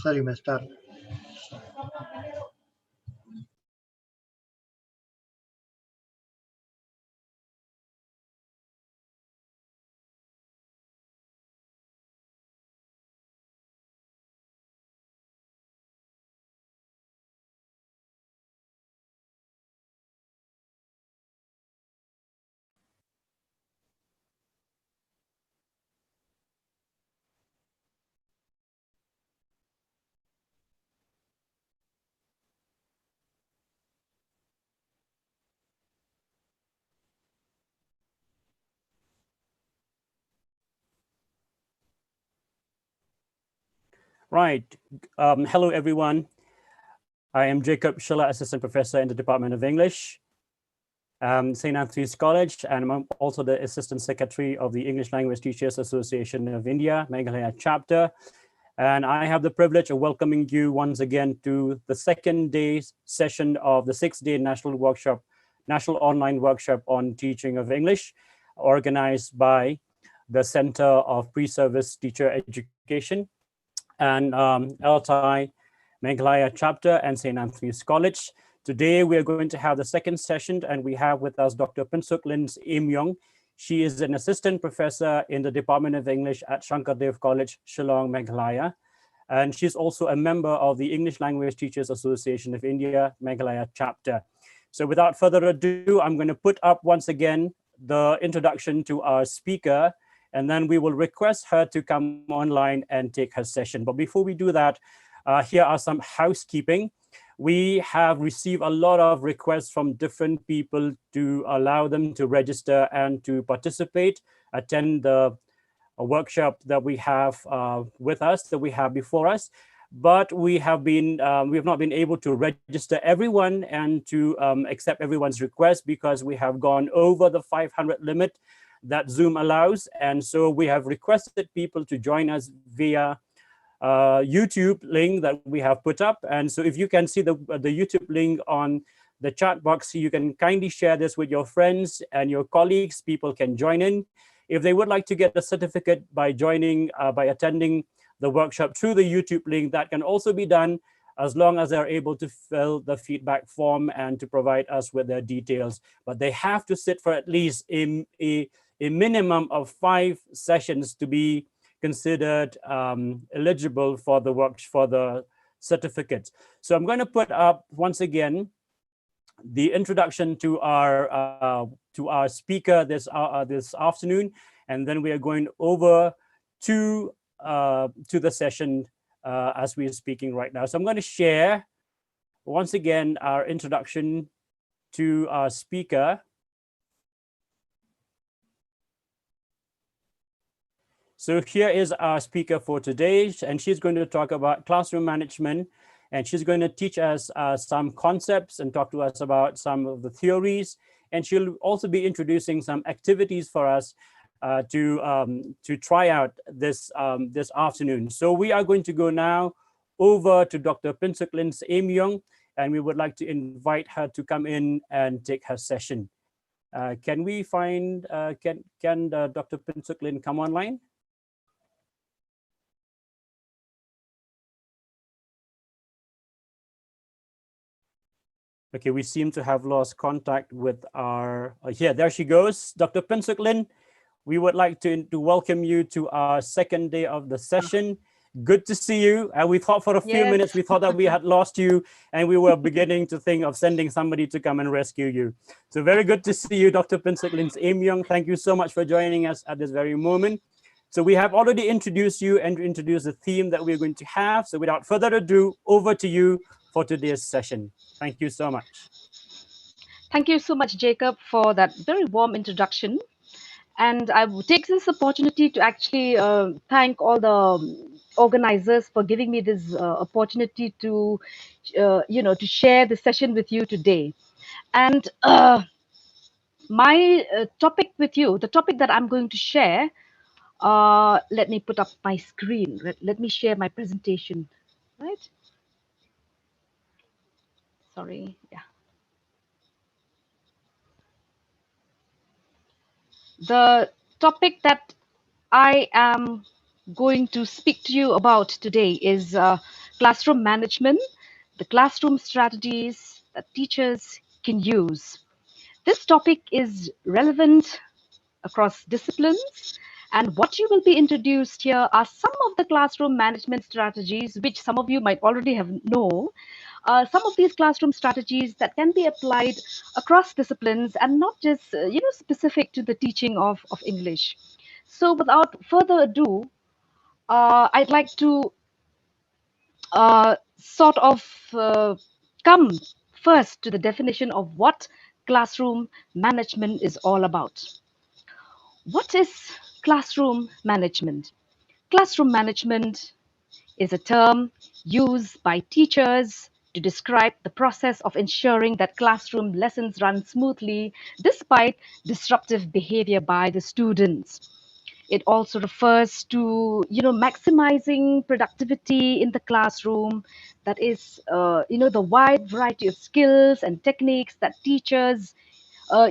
Sir, you may start. Right. Hello, everyone. I am Jacob Schiller, Assistant Professor in the Department of English, St. Anthony's College, and I'm also the Assistant Secretary of the English Language Teachers Association of India, Meghalaya chapter. And I have the privilege of welcoming you once again to the second day session of the 6-day National Online Workshop on Teaching of English, organized by the Center of Pre-Service Teacher Education and LTI Meghalaya chapter and St. Anthony's College. Today, we are going to have the second session, and we have with us Dr. Pinsuk Lin Im-Yong. She is an assistant professor in the Department of English at Shankardev College, Shillong, Meghalaya. And she's also a member of the English Language Teachers Association of India, Meghalaya chapter. So without further ado, I'm going to put up once again the introduction to our speaker, and then we will request her to come online and take her session. But before we do that, here are some housekeeping. We have received a lot of requests from different people to allow them to register and to participate, attend the workshop that we have with us, that we have before us. But we have not been able to register everyone and to accept everyone's request because we have gone over the 500 limit that Zoom allows. And so we have requested people to join us via YouTube link that we have put up. And so if you can see the YouTube link on the chat box, you can kindly share this with your friends and your colleagues. People can join in. If they would like to get a certificate by joining, by attending the workshop through the YouTube link, that can also be done as long as they're able to fill the feedback form and to provide us with their details. But they have to sit for at least a minimum of 5 sessions to be considered eligible for the certificate. So I'm going to put up once again the introduction to our speaker this afternoon, and then we are going over to the session as we are speaking right now. So I'm going to share once again our introduction to our speaker. So here is our speaker for today, and she's going to talk about classroom management, and she's going to teach us some concepts and talk to us about some of the theories, and she'll also be introducing some activities for us to try out this afternoon. So we are going to go now over to Dr. Pinsuk Lin Im-Yong, and we would like to invite her to come in and take her session. Can we find, can Dr. Pinsuk Lin come online? Okay, we seem to have lost contact with our, here, there she goes. Dr. Pinsuk Lin, we would like to welcome you to our second day of the session. Good to see you. And we thought for a few minutes, we thought that we had lost you, and we were beginning to think of sending somebody to come and rescue you. So very good to see you, Dr. Pinsuk Lin Im-Yong. Thank you so much for joining us at this very moment. So we have already introduced you and introduced the theme that we're going to have. So without further ado, over to you for today's session. Thank you so much. Thank you so much, Jacob, for that very warm introduction. And I will take this opportunity to actually thank all the organizers for giving me this opportunity to, to share the session with you today. And my topic with you, the topic that I'm going to share, let me put up my screen. Let me share my presentation, right? Sorry, yeah. The topic that I am going to speak to you about today is classroom management, the classroom strategies that teachers can use. This topic is relevant across disciplines, and what you will be introduced here are some of the classroom management strategies, which some of you might already have know. Some of these classroom strategies that can be applied across disciplines and not just specific to the teaching of English. So without further ado, I'd like to sort of come first to the definition of what classroom management is all about. What is classroom management? Classroom management is a term used by teachers to describe the process of ensuring that classroom lessons run smoothly despite disruptive behavior by the students. It also refers to maximizing productivity in the classroom. That is the wide variety of skills and techniques that teachers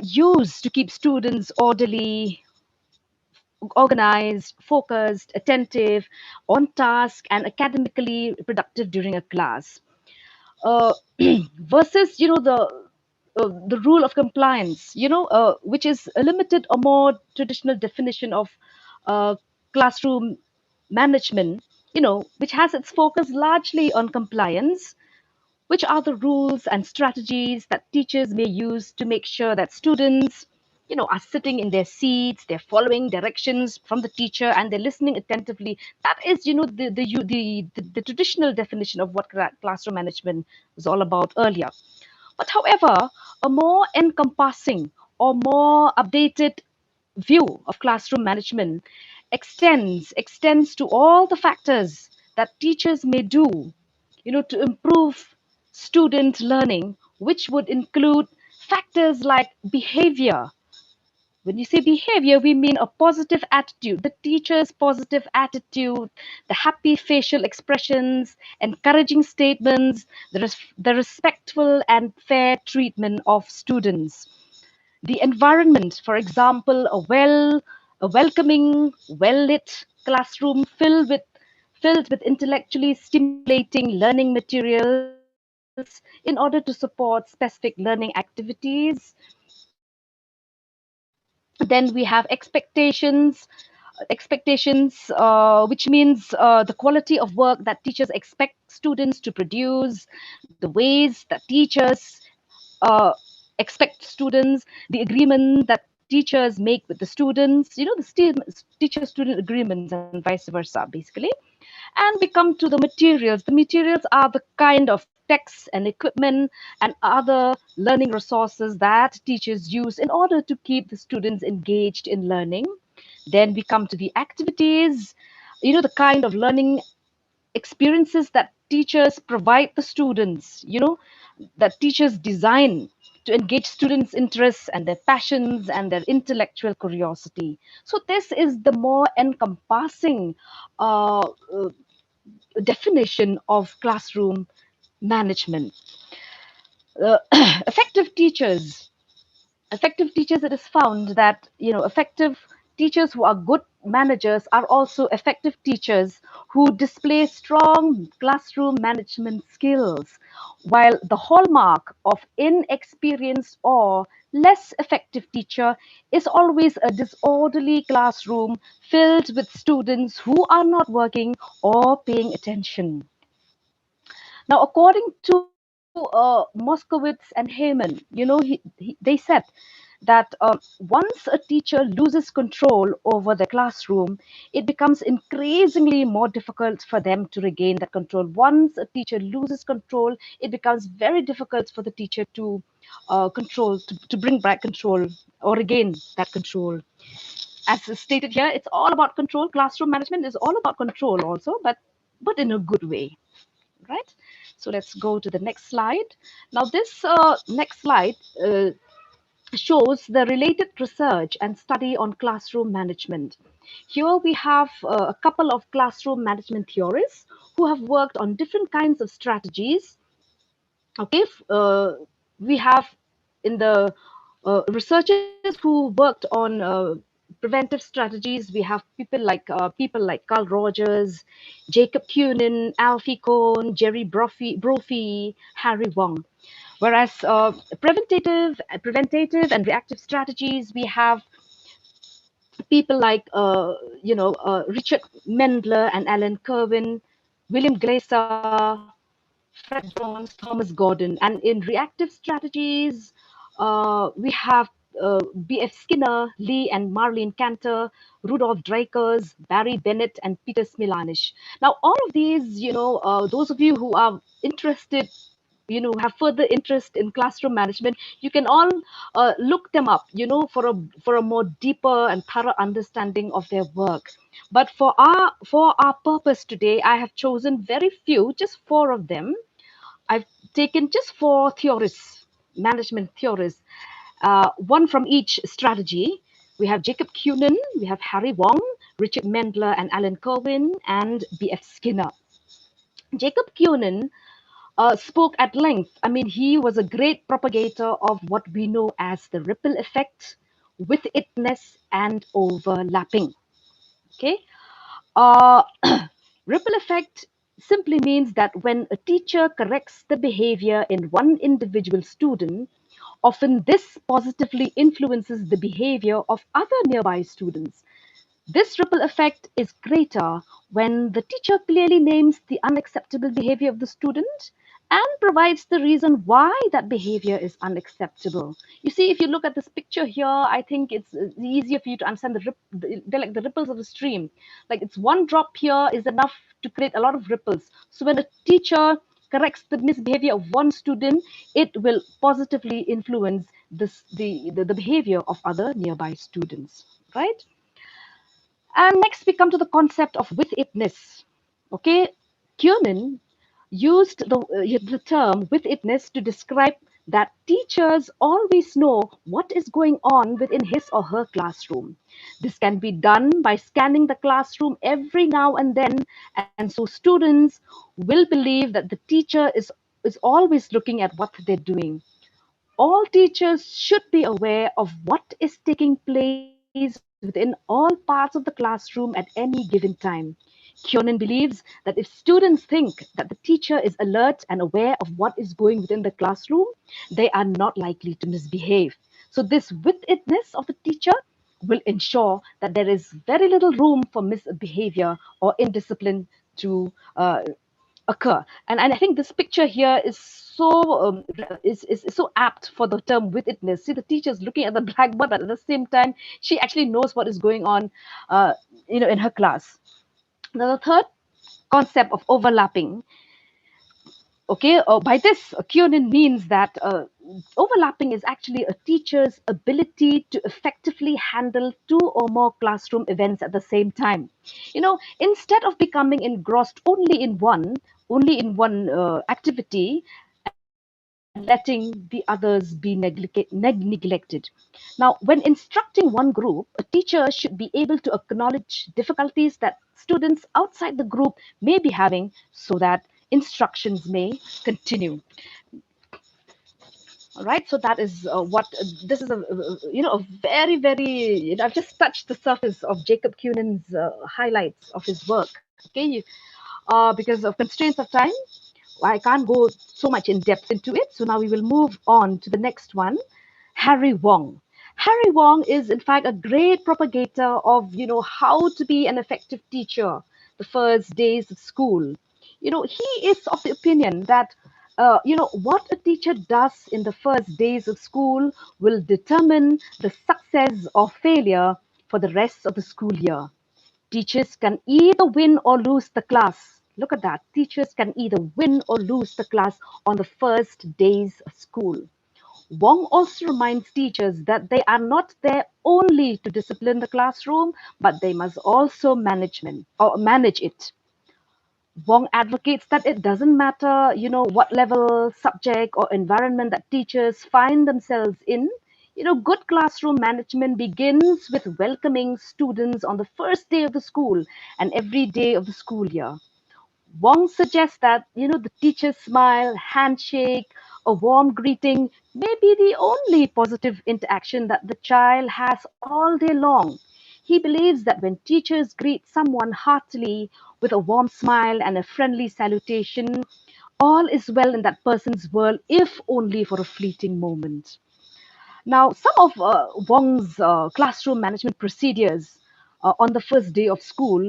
use to keep students orderly, organized, focused, attentive, on task, and academically productive during a class. Uh, versus, the rule of compliance, which is a limited or more traditional definition of uh, classroom management, which has its focus largely on compliance, which are the rules and strategies that teachers may use to make sure that students are sitting in their seats, they're following directions from the teacher, and they're listening attentively. That is the traditional definition of what classroom management was all about earlier. But however, a more encompassing or more updated view of classroom management extends to all the factors that teachers may do to improve student learning, which would include factors like behavior. When you say behavior, we mean a positive attitude, the teacher's positive attitude, the happy facial expressions, encouraging statements, the respectful and fair treatment of students. The environment, for example, a welcoming, well-lit classroom filled with intellectually stimulating learning materials in order to support specific learning activities. Then we have expectations, which means the quality of work that teachers expect students to produce, the ways that teachers uh, expect students, the agreement that teachers make with the students, the teacher-student agreements and vice versa, basically. And we come to the materials. The materials are the kind of texts and equipment and other learning resources that teachers use in order to keep the students engaged in learning. Then we come to the activities, the kind of learning experiences that teachers provide the students, that teachers design to engage students' interests and their passions and their intellectual curiosity. So this is the more encompassing uh, uh, definition of classroom management. Uh, effective teachers, it is found that effective teachers who are good managers are also effective teachers who display strong classroom management skills, while the hallmark of inexperienced or less effective teacher is always a disorderly classroom filled with students who are not working or paying attention. Now, according to Moskowitz and Heyman, they said that once a teacher loses control over the classroom, it becomes increasingly more difficult for them to regain that control. Once a teacher loses control, it becomes very difficult for the teacher to to bring back control or regain that control. As stated here, it's all about control. Classroom management is all about control also, but in a good way, right? So let's go to the next slide. Now, this next slide shows the related research and study on classroom management. Here we have a couple of classroom management theorists who have worked on different kinds of strategies. Okay, we have in the researchers who worked on preventive strategies, we have people like Carl Rogers, Jacob Cunin, Alfie Kohn, Jerry Brophy, Harry Wong. Whereas preventative and reactive strategies, we have people like Richard Mendler and Alan Kerwin, William Glaser, Fred Jones, Thomas Gordon. And in reactive strategies, we have B.F. Skinner, Lee and Marlene Cantor, Rudolf Dreikers, Barry Bennett, and Peter Smilanish. Now, all of these, those of you who are interested, have further interest in classroom management, you can all look them up, for a more deeper and thorough understanding of their work. But for our purpose today, I have chosen very few, just four of them. I've taken just four theorists, management theorists, one from each strategy. We have Jacob Cunin, we have Harry Wong, Richard Mendler and Alan Kerwin, and B.F. Skinner. Jacob Cunin spoke at length. I mean, he was a great propagator of what we know as the ripple effect, with itness, and overlapping. Okay. Uh, Ripple effect simply means that when a teacher corrects the behavior in one individual student, often this positively influences the behavior of other nearby students. This ripple effect is greater when the teacher clearly names the unacceptable behavior of the student and provides the reason why that behavior is unacceptable. You see, if you look at this picture here, I think it's easier for you to understand they're like the ripples of a stream. Like, it's one drop here is enough to create a lot of ripples. So when a teacher corrects the misbehavior of one student, it will positively influence the behavior of other nearby students, right? And next, we come to the concept of with itness. Okay, Kunin used the term with itness to describe that teachers always know what is going on within his or her classroom. This can be done by scanning the classroom every now and then, and so students will believe that the teacher is always looking at what they're doing. All teachers should be aware of what is taking place within all parts of the classroom at any given time. Kyonin believes that if students think that the teacher is alert and aware of what is going within the classroom, they are not likely to misbehave. So, this witness of the teacher will ensure that there is very little room for misbehavior or indiscipline to occur. And I think this picture here is is so apt for the term witness. See, the teacher's looking at the blackboard, but at the same time, she actually knows what is going on, in her class. Now, the third concept of overlapping. Okay, by this, Kyonin means that overlapping is actually a teacher's ability to effectively handle two or more classroom events at the same time. Instead of becoming engrossed only in one activity and letting the others be neglected. Now, when instructing one group, a teacher should be able to acknowledge difficulties that students outside the group may be having so that instructions may continue. All right, so that is what this is a very, very, I've just touched the surface of Jacob Cunin's highlights of his work. Okay, because of constraints of time, I can't go so much in depth into it. So now we will move on to the next one, Harry Wong. Harry Wong is, in fact, a great propagator of, how to be an effective teacher the first days of school. He is of the opinion that, what a teacher does in the first days of school will determine the success or failure for the rest of the school year. Teachers can either win or lose the class. Look at that. Teachers can either win or lose the class on the first days of school. Wong also reminds teachers that they are not there only to discipline the classroom, but they must also manage it. Wong advocates that it doesn't matter, what level, subject, or environment that teachers find themselves in. Good classroom management begins with welcoming students on the first day of the school and every day of the school year. Wong suggests that, the teacher's smile, handshake, a warm greeting may be the only positive interaction that the child has all day long. He believes that when teachers greet someone heartily with a warm smile and a friendly salutation, all is well in that person's world, if only for a fleeting moment. Now, some of Wong's classroom management procedures on the first day of school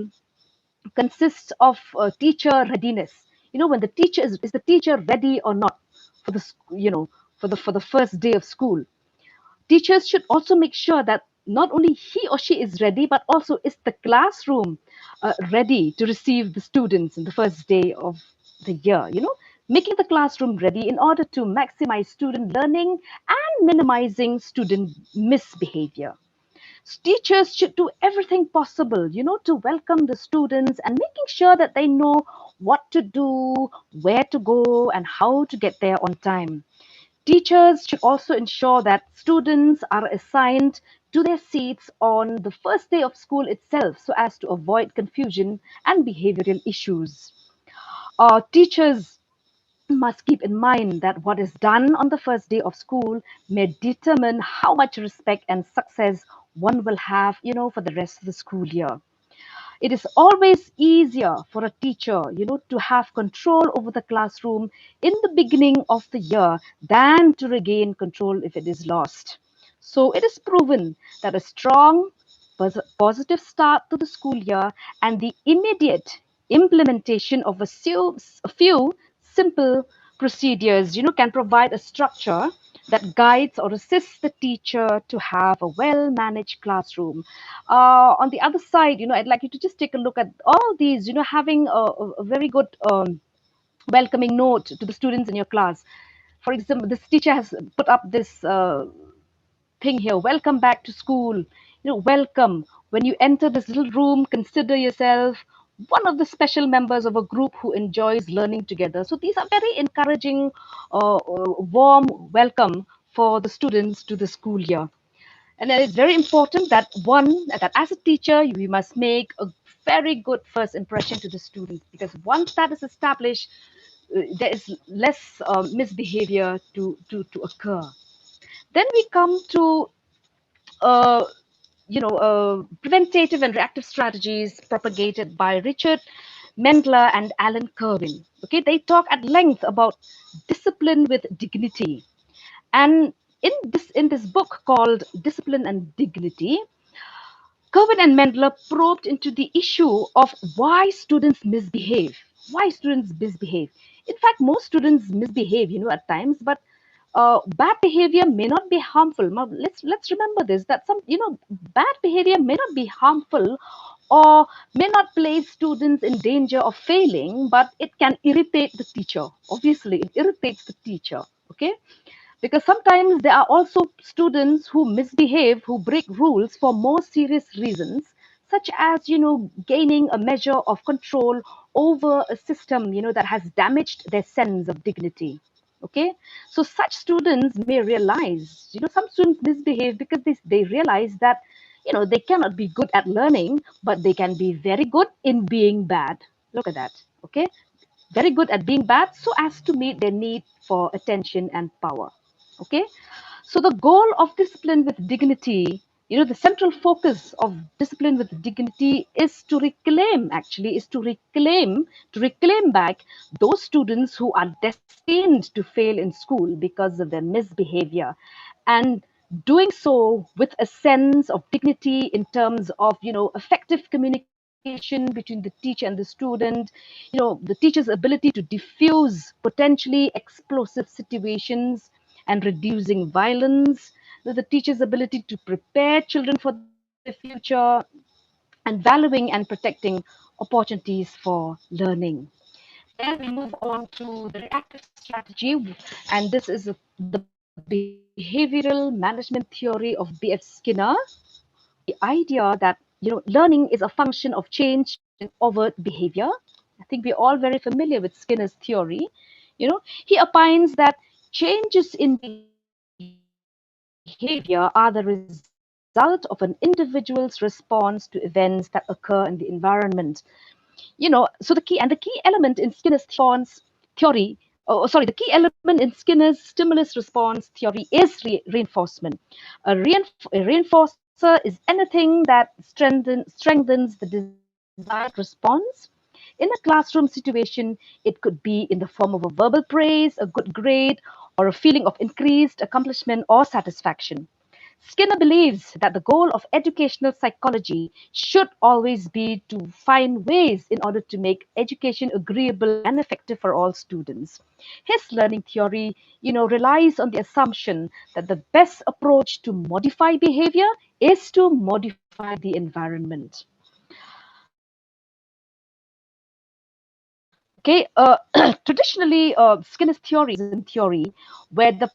consists of teacher readiness. When the teacher is the teacher ready or not for the for the first day of school. Teachers should also make sure that not only he or she is ready, but also is the classroom ready to receive the students in the first day of the year. Making the classroom ready in order to maximize student learning and minimizing student misbehavior. Teachers should do everything possible, to welcome the students and making sure that they know what to do, where to go, and how to get there on time. Teachers should also ensure that students are assigned to their seats on the first day of school itself so as to avoid confusion and behavioral issues. Teachers must keep in mind that what is done on the first day of school may determine how much respect and success one will have, for the rest of the school year. It is always easier for a teacher, to have control over the classroom in the beginning of the year than to regain control if it is lost. So it is proven that a strong, positive start to the school year and the immediate implementation of a few simple procedures, can provide a structure that guides or assists the teacher to have a well-managed classroom. On the other side, I'd like you to just take a look at all these, having a very good welcoming note to the students in your class. For example, this teacher has put up this thing here: welcome back to school. Welcome. When you enter this little room, consider yourself one of the special members of a group who enjoys learning together. So these are very encouraging, warm welcome for the students to the school year. And it is very important that as a teacher, we must make a very good first impression to the students, because once that is established, there is less misbehavior to occur. Then we come to uh, preventative and reactive strategies propagated by Richard Mendler and Alan Kerwin. Okay, they talk at length about discipline with dignity. And in this book called Discipline and Dignity, Kerwin and Mendler probed into the issue of why students misbehave. Why students misbehave. In fact, most students misbehave, at times, but bad behavior may not be harmful. Now, let's remember this, that bad behavior may not be harmful or may not place students in danger of failing, but it can irritate the teacher. Obviously, it irritates the teacher. Okay, because sometimes there are also students who misbehave, who break rules for more serious reasons, such as gaining a measure of control over a system that has damaged their sense of dignity. Okay, so such students may realize, some students misbehave because they realize that they cannot be good at learning, but they can be very good in being bad. Look at that. Okay, very good at being bad so as to meet their need for attention and power. Okay, so the goal of discipline with dignity, the central focus of discipline with dignity is to reclaim back those students who are destined to fail in school because of their misbehavior, and doing so with a sense of dignity in terms of effective communication between the teacher and the student, the teacher's ability to diffuse potentially explosive situations and reducing violence, the teacher's ability to prepare children for the future, and valuing and protecting opportunities for learning. Then we move on to the reactive strategy, and this is the behavioral management theory of B.F. Skinner. The idea that learning is a function of change in overt behavior. I think we're all very familiar with Skinner's theory. He opines that changes in behavior are the result of an individual's response to events that occur in the environment. So the key element in Skinner's stimulus response theory is reinforcement. A reinforced environment is anything that strengthens the desired response. In a classroom situation, it could be in the form of a verbal praise, a good grade, or a feeling of increased accomplishment or satisfaction. Skinner believes that the goal of educational psychology should always be to find ways in order to make education agreeable and effective for all students. His learning theory, relies on the assumption that the best approach to modify behavior is to modify the environment. Okay, traditionally, Skinner's theory is a theory where the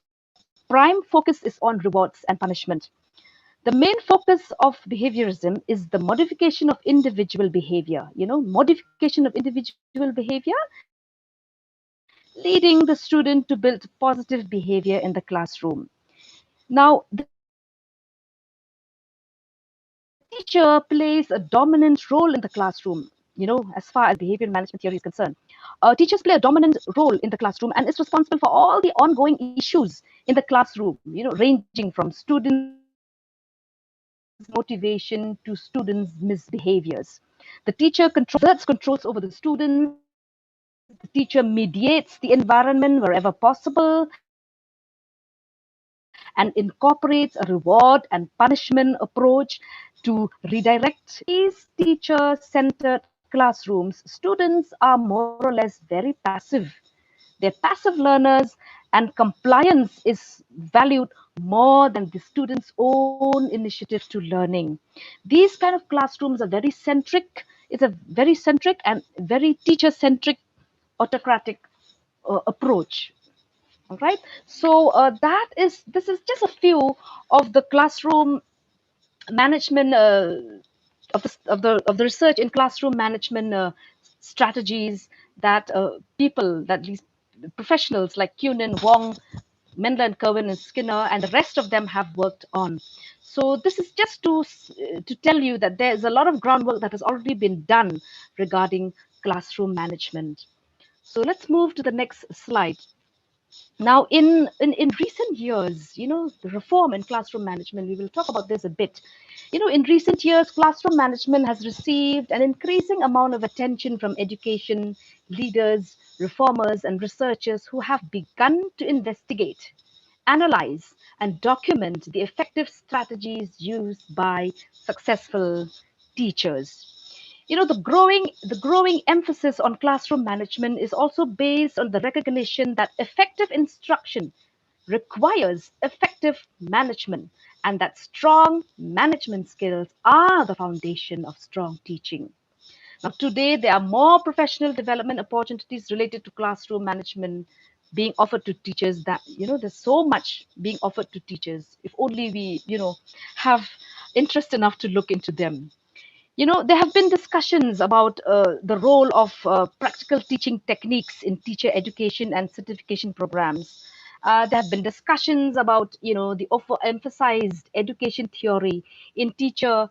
prime focus is on rewards and punishment. The main focus of behaviorism is the modification of individual behavior, modification of individual behavior, leading the student to build positive behavior in the classroom. Now, the teacher plays a dominant role in the classroom, as far as behavior management theory is concerned. Teachers play a dominant role in the classroom and is responsible for all the ongoing issues in the classroom, ranging from students' motivation to students' misbehaviors. The teacher exerts controls over the students, the teacher mediates the environment wherever possible, and incorporates a reward and punishment approach to redirect students. In these teacher-centered classrooms, students are more or less very passive. They're passive learners, and compliance is valued more than the student's own initiative to learning. These kind of classrooms are very centric. It's a very centric and very teacher-centric, autocratic approach. All right. So this is just a few of the classroom management of the research in classroom management strategies that these professionals like Kunin, Wong, Mendler and Kerwin and Skinner and the rest of them have worked on. So this is just to tell you that there is a lot of groundwork that has already been done regarding classroom management. So let's move to the next slide. Now, in recent years, the reform in classroom management, we will talk about this a bit. In recent years, classroom management has received an increasing amount of attention from education leaders, reformers, and researchers who have begun to investigate, analyze, and document the effective strategies used by successful teachers. The growing emphasis on classroom management is also based on the recognition that effective instruction requires effective management, and that strong management skills are the foundation of strong teaching. Now, today, there are more professional development opportunities related to classroom management being offered to teachers that, there's so much being offered to teachers. If only we, have interest enough to look into them. There have been discussions about the role of practical teaching techniques in teacher education and certification programs. There have been discussions about, the overemphasized education theory in teacher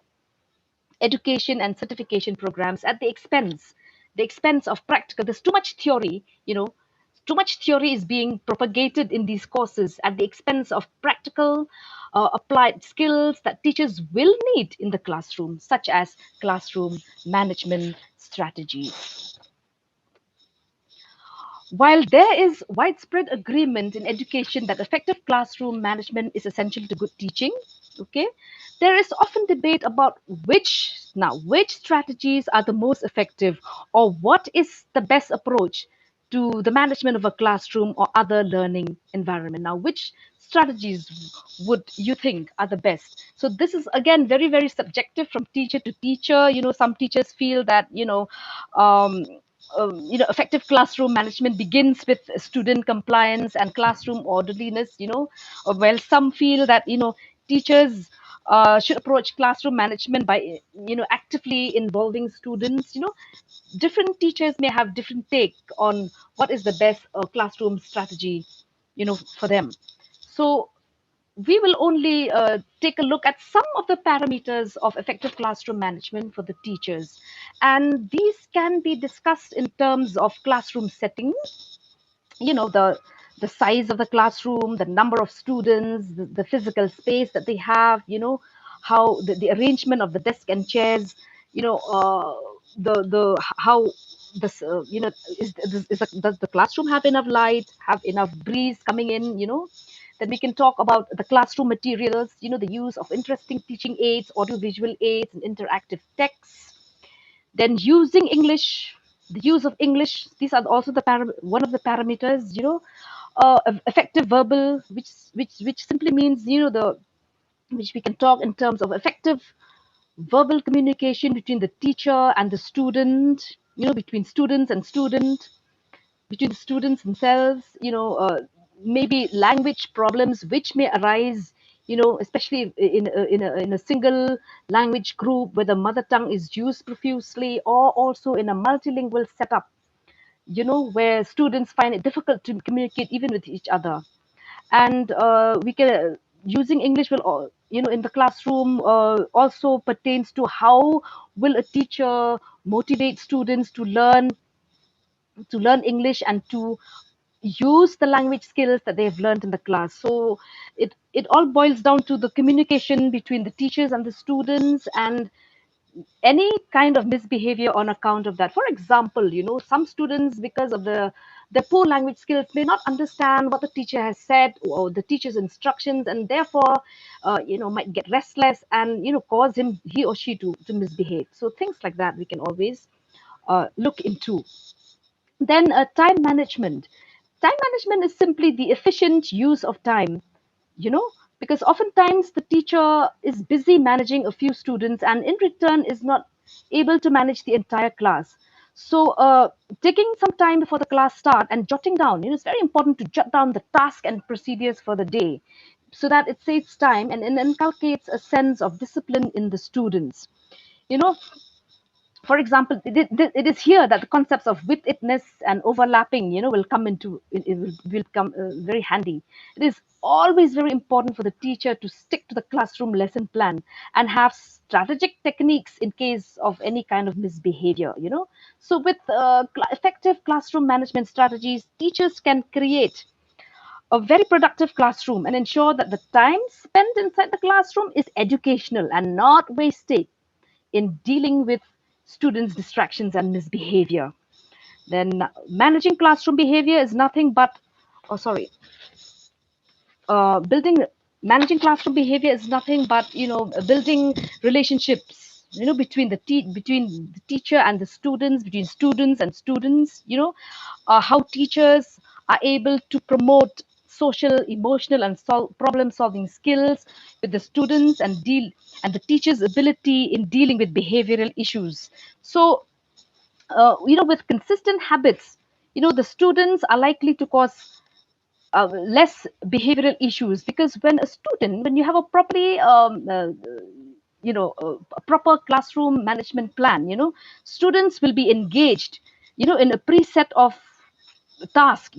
education and certification programs at the expense of practical. There's too much theory, too much theory is being propagated in these courses at the expense of practical applied skills that teachers will need in the classroom, such as classroom management strategies. While there is widespread agreement in education that effective classroom management is essential to good teaching, okay, there is often debate about which strategies are the most effective, or what is the best approach to the management of a classroom or other learning environment. Now, which strategies would you think are the best? So this is again very, very subjective from teacher to teacher. Some teachers feel that um, effective classroom management begins with student compliance and classroom orderliness. While some feel that teachers should approach classroom management by actively involving students. Different teachers may have different take on what is the best classroom strategy for them. So we will only take a look at some of the parameters of effective classroom management for the teachers. And these can be discussed in terms of classroom setting, the size of the classroom, the number of students, the physical space that they have, how the arrangement of the desk and chairs, the how this does the classroom have enough light, have enough breeze coming in, then we can talk about the classroom materials, the use of interesting teaching aids, audiovisual aids, and interactive texts. Then using English, the use of English, these are also the one of the parameters, effective verbal, which simply means, the which we can talk in terms of effective verbal communication between the teacher and the student, between students and student, between the students themselves, maybe language problems which may arise, especially in a single language group where the mother tongue is used profusely, or also in a multilingual setup, where students find it difficult to communicate even with each other. And we can using English will in the classroom also pertains to how will a teacher motivate students to learn English and to use the language skills that they've learned in the class. So it all boils down to the communication between the teachers and the students, and any kind of misbehavior on account of that. For example, some students, because of their poor language skills, may not understand what the teacher has said or the teacher's instructions, and therefore might get restless and cause he or she to misbehave. So things like that we can always look into. Then time management. Time management is simply the efficient use of time, because oftentimes the teacher is busy managing a few students and in return is not able to manage the entire class. So taking some time before the class start and jotting down, it's very important to jot down the task and procedures for the day, so that it saves time and inculcates a sense of discipline in the students. You know, for example, it is here that the concepts of with itness and overlapping, will come into will come very handy. It is always very important for the teacher to stick to the classroom lesson plan and have strategic techniques in case of any kind of misbehavior. So with effective classroom management strategies, teachers can create a very productive classroom and ensure that the time spent inside the classroom is educational and not wasted in dealing with students' distractions and misbehavior. Then managing classroom behavior is nothing but, oh sorry, building managing classroom behavior is nothing but building relationships between between the teacher and the students, between students and students. How teachers are able to promote social, emotional, and problem solving skills with the students and the teacher's ability in dealing with behavioral issues. So with consistent habits, the students are likely to cause less behavioral issues, because when you have a properly a proper classroom management plan, students will be engaged in a preset of task,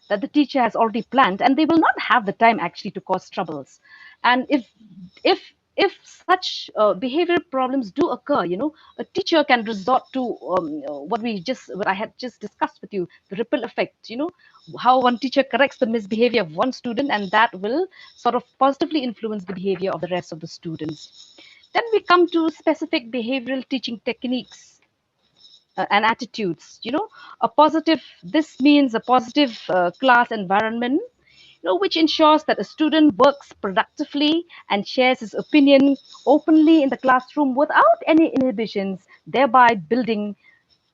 that the teacher has already planned, and they will not have the time actually to cause troubles. And if such behavioral problems do occur, a teacher can resort to what I had just discussed with you, the ripple effect. How one teacher corrects the misbehavior of one student, and that will sort of positively influence the behavior of the rest of the students. Then we come to specific behavioral teaching techniques and attitudes. A positive This means a positive class environment, which ensures that a student works productively and shares his opinion openly in the classroom without any inhibitions, thereby building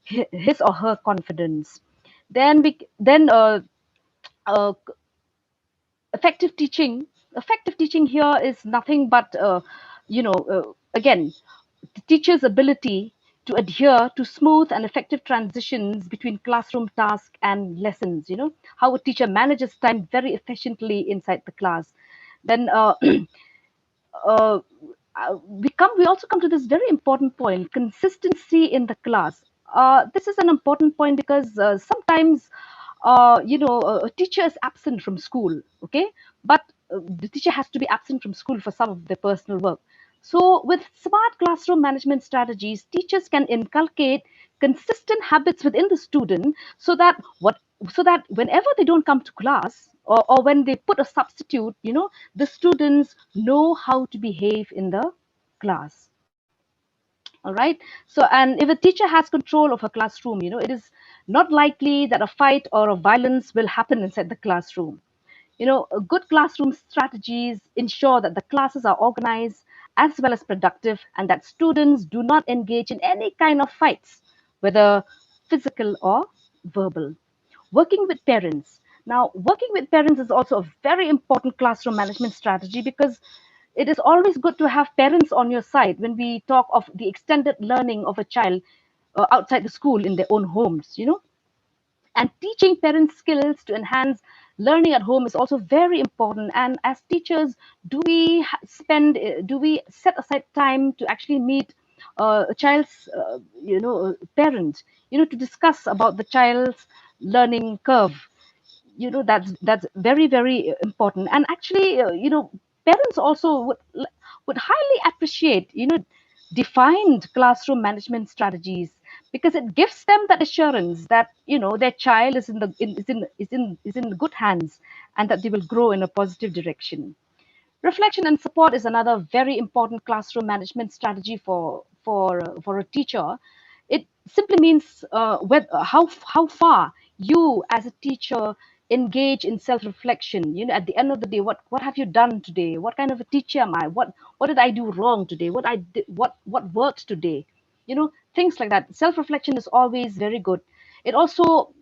his or her confidence. Then uh, effective teaching here is nothing but again, the teacher's ability to adhere to smooth and effective transitions between classroom tasks and lessons. How a teacher manages time very efficiently inside the class. Then uh, we also come to this very important point: consistency in the class. This is an important point because sometimes a teacher is absent from school, okay, but the teacher has to be absent from school for some of their personal work. So with smart classroom management strategies, teachers can inculcate consistent habits within the student, so that whenever they don't come to class, or when they put a substitute, the students know how to behave in the class. All right. So, and if a teacher has control of a classroom, it is not likely that a fight or a violence will happen inside the classroom. Good classroom strategies ensure that the classes are organized as well as productive, and that students do not engage in any kind of fights, whether physical or verbal. Working with parents. Now, working with parents is also a very important classroom management strategy, because it is always good to have parents on your side when we talk of the extended learning of a child outside the school in their own homes. And teaching parents skills to enhance learning at home is also very important. And as teachers, do we set aside time to actually meet a child's parent, to discuss about the child's learning curve? That's very, very important. And actually, parents also would highly appreciate defined classroom management strategies, because it gives them that assurance that their child is in the is in good hands, and that they will grow in a positive direction. Reflection and support is another very important classroom management strategy for a teacher. It simply means how far you as a teacher engage in self-reflection. At the end of the day, what have you done today? What kind of a teacher am I? What did I do wrong today? What worked today? Things like that. Self-reflection is always very good. It also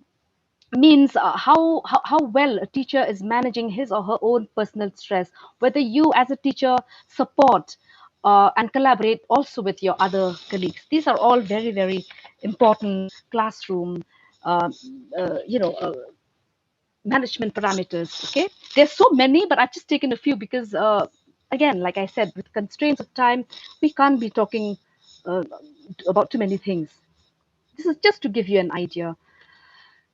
means how well a teacher is managing his or her own personal stress, whether you as a teacher support and collaborate also with your other colleagues. These are all very, very important classroom uh, management parameters. Okay, there's so many, but I've just taken a few because again, like I said, with constraints of time, we can't be talking uh, about too many things. This is just to give you an idea.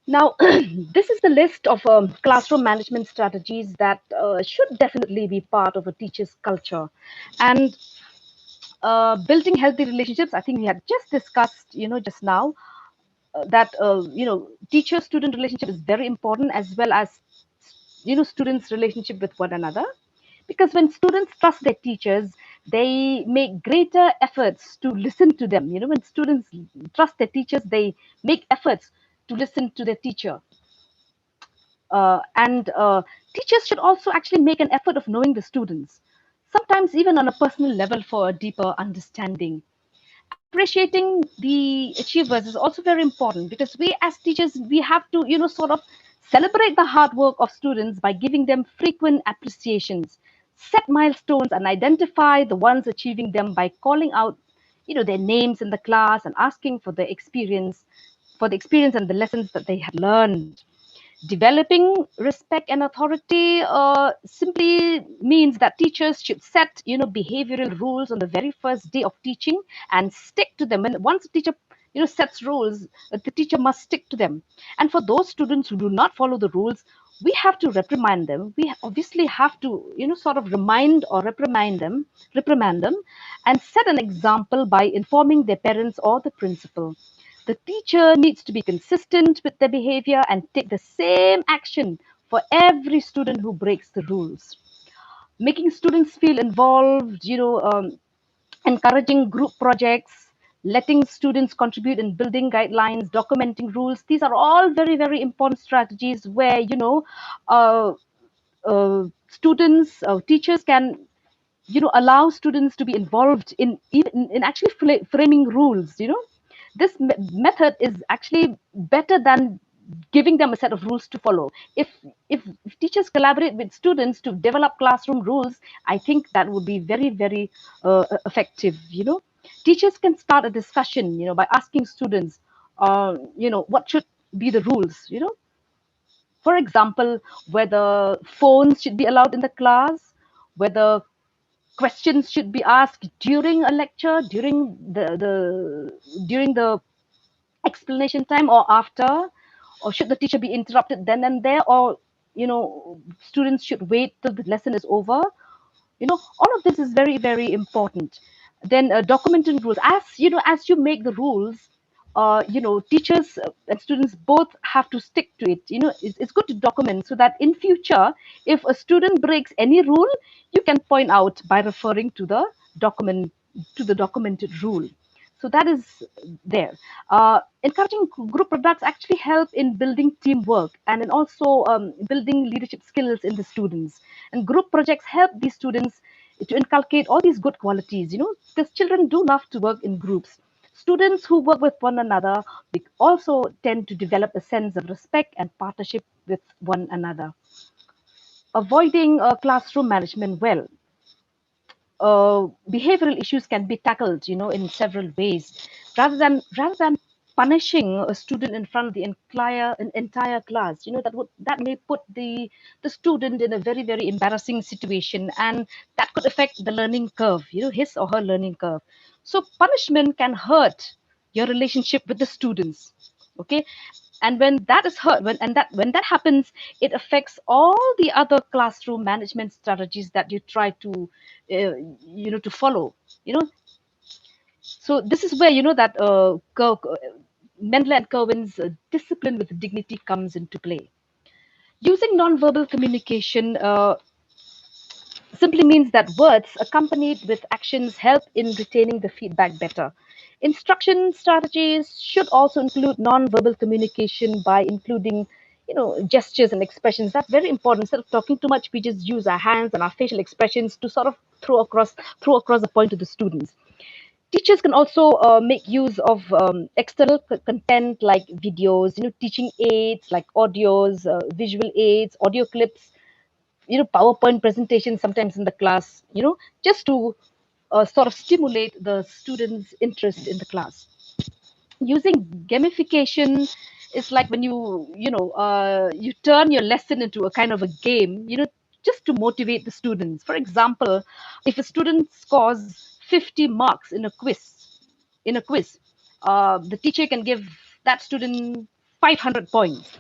Now, this is the list of classroom management strategies that should definitely be part of a teacher's culture. And building healthy relationships, I think we had just discussed, just now, that, teacher-student relationship is very important, as well as, students' relationship with one another. Because when students trust their teachers, they make greater efforts to listen to them. When students trust their teachers, they make efforts to listen to their teacher. And teachers should also actually make an effort of knowing the students, sometimes even on a personal level, for a deeper understanding. Appreciating the achievers is also very important, because we as teachers, we have to sort of celebrate the hard work of students by giving them frequent appreciations, set milestones, and identify the ones achieving them by calling out their names in the class and asking for the experience and the lessons that they had learned. Developing respect and authority simply means that teachers should set behavioral rules on the very first day of teaching, and stick to them. And once a teacher sets rules, the teacher must stick to them. And for those students who do not follow the rules, we have to reprimand them. We obviously have to sort of reprimand them, and set an example by informing their parents or the principal. The teacher needs to be consistent with their behavior and take the same action for every student who breaks the rules. Making students feel involved, encouraging group projects, letting students contribute in building guidelines, documenting rules. These are all very, very important strategies where, uh, teachers can, allow students to be involved in even in actually framing rules. This method is actually better than giving them a set of rules to follow. If teachers collaborate with students to develop classroom rules, I think that would be very, very effective. Teachers can start a discussion by asking students what should be the rules. For example, whether phones should be allowed in the class, whether questions should be asked during a lecture, during the explanation time, or after, or should the teacher be interrupted then and there, or students should wait till the lesson is over. All of this is very, very important. Then documenting rules, as you make the rules, teachers and students both have to stick to it. It's good to document, so that in future, if a student breaks any rule, you can point out by referring to the document to the documented rule. So that is there. Encouraging group products actually help in building teamwork and in also building leadership skills in the students. And group projects help these students to inculcate all these good qualities. Because children do love to work in groups. Students who work with one another also tend to develop a sense of respect and partnership with one another. Avoiding classroom management well. Behavioral issues can be tackled, in several ways, rather than punishing a student in front of the entire class. That may put the student in a very very embarrassing situation, and that could affect the learning curve, his or her learning curve. So punishment can hurt your relationship with the students. Okay, and when that is hurt when that happens, it affects all the other classroom management strategies that you try to to follow. So this is where that Mendler and Kerwin's discipline with dignity comes into play. Using nonverbal communication simply means that words accompanied with actions help in retaining the feedback better. Instruction strategies should also include non-verbal communication by including, gestures and expressions. That's very important. Instead of talking too much, we just use our hands and our facial expressions to sort of throw across the point to the students. Teachers can also make use of external content like videos, teaching aids like audios, visual aids, audio clips, PowerPoint presentations sometimes in the class, just to sort of stimulate the students' interest in the class. Using gamification is like when you turn your lesson into a kind of a game, just to motivate the students. For example, if a student scores 50 marks in a quiz, the teacher can give that student 500 points.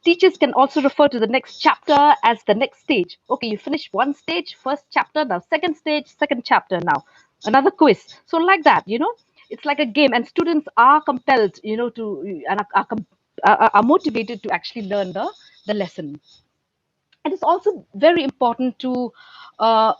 Teachers can also refer to the next chapter as the next stage. Okay, you finished one stage, first chapter, now second stage, second chapter, now another quiz. So like that, it's like a game, and students are compelled, to and are motivated to actually learn the lesson. And it's also very important to uh,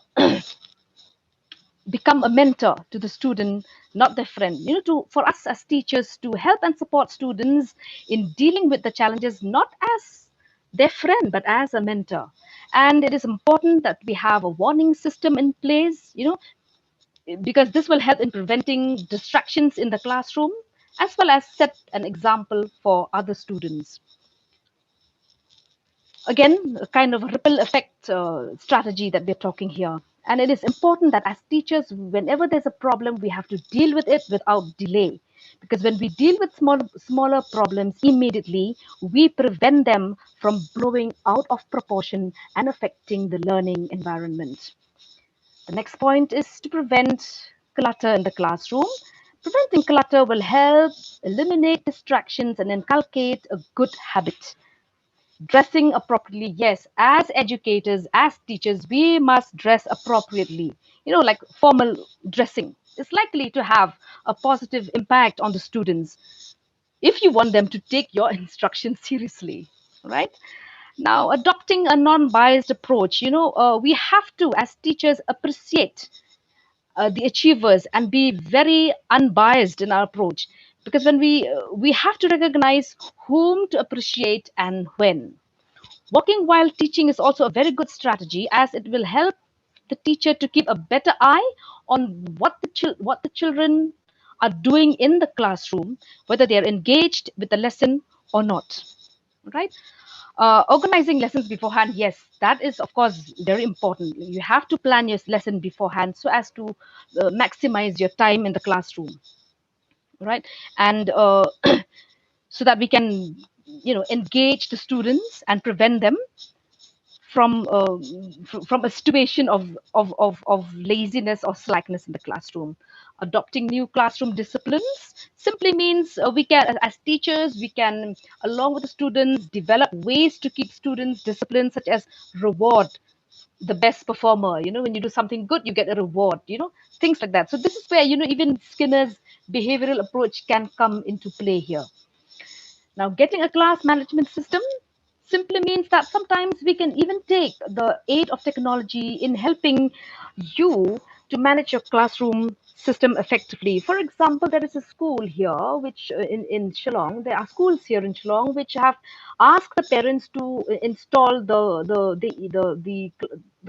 become a mentor to the student, not their friend. To for us as teachers to help and support students in dealing with the challenges, not as their friend, but as a mentor. And it is important that we have a warning system in place, because this will help in preventing distractions in the classroom, as well as set an example for other students. Again, a kind of a ripple effect strategy that we're talking here. And it is important that as teachers, whenever there's a problem, we have to deal with it without delay. Because when we deal with smaller problems immediately, we prevent them from blowing out of proportion and affecting the learning environment. The next point is to prevent clutter in the classroom. Preventing clutter will help eliminate distractions and inculcate a good habit. Dressing appropriately, yes, as educators, as teachers, we must dress appropriately. Like formal dressing is likely to have a positive impact on the students if you want them to take your instructions seriously, right? Now, adopting a non-biased approach, we have to, as teachers, appreciate the achievers and be very unbiased in our approach, because when we have to recognize whom to appreciate and when. Working while teaching is also a very good strategy, as it will help the teacher to keep a better eye on what the children are doing in the classroom, whether they are engaged with the lesson or not. Right? Organizing lessons beforehand, yes, that is of course very important. You have to plan your lesson beforehand so as to maximize your time in the classroom, right? And so that we can, engage the students and prevent them from a situation of laziness or slackness in the classroom. Adopting new classroom disciplines simply means we can, as teachers, we can, along with the students, develop ways to keep students disciplined, such as reward the best performer. When you do something good, you get a reward. Things like that. So this is where, even Skinner's behavioral approach can come into play here. Now, getting a class management system simply means that sometimes we can even take the aid of technology in helping you to manage your classroom system effectively. For example, there is a school here, which in Shillong, there are schools here in Shillong which have asked the parents to install the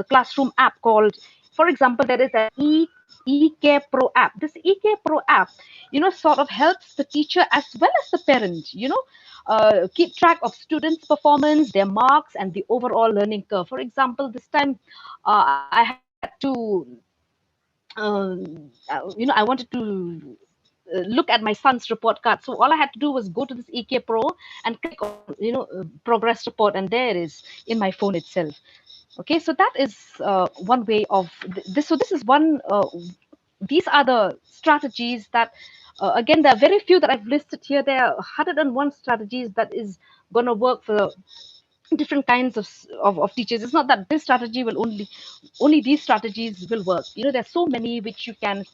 classroom app called, for example, there is an eCare Pro app. This eCare Pro app, sort of helps the teacher as well as the parent, keep track of students' performance, their marks, and the overall learning curve. For example, this time I had to I wanted to look at my son's report card. So all I had to do was go to this EK Pro and click on, progress report, and there it is in my phone itself. Okay, so that is one way of this. So this is one. These are the strategies that, again, there are very few that I've listed here. There are 101 strategies that is going to work for different kinds of teachers. It's not that this strategy will only these strategies will work. There's so many which you can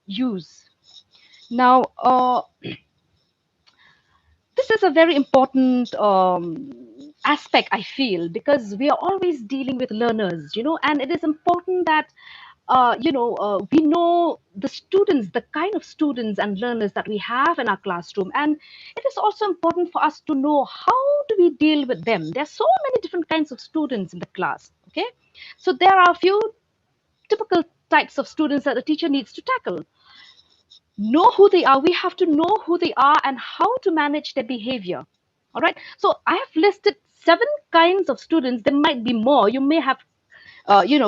use. Now, this is a very important aspect, I feel, because we are always dealing with learners, and it is important that we know the students, the kind of students and learners that we have in our classroom. And it is also important for us to know how do we deal with them. There's so many different kinds of students in the class. Okay, so there are a few typical types of students that a teacher needs to tackle. Know who they are. We have to know who they are and how to manage their behavior. All right, so I have listed 7 kinds of students. There might be more. You may have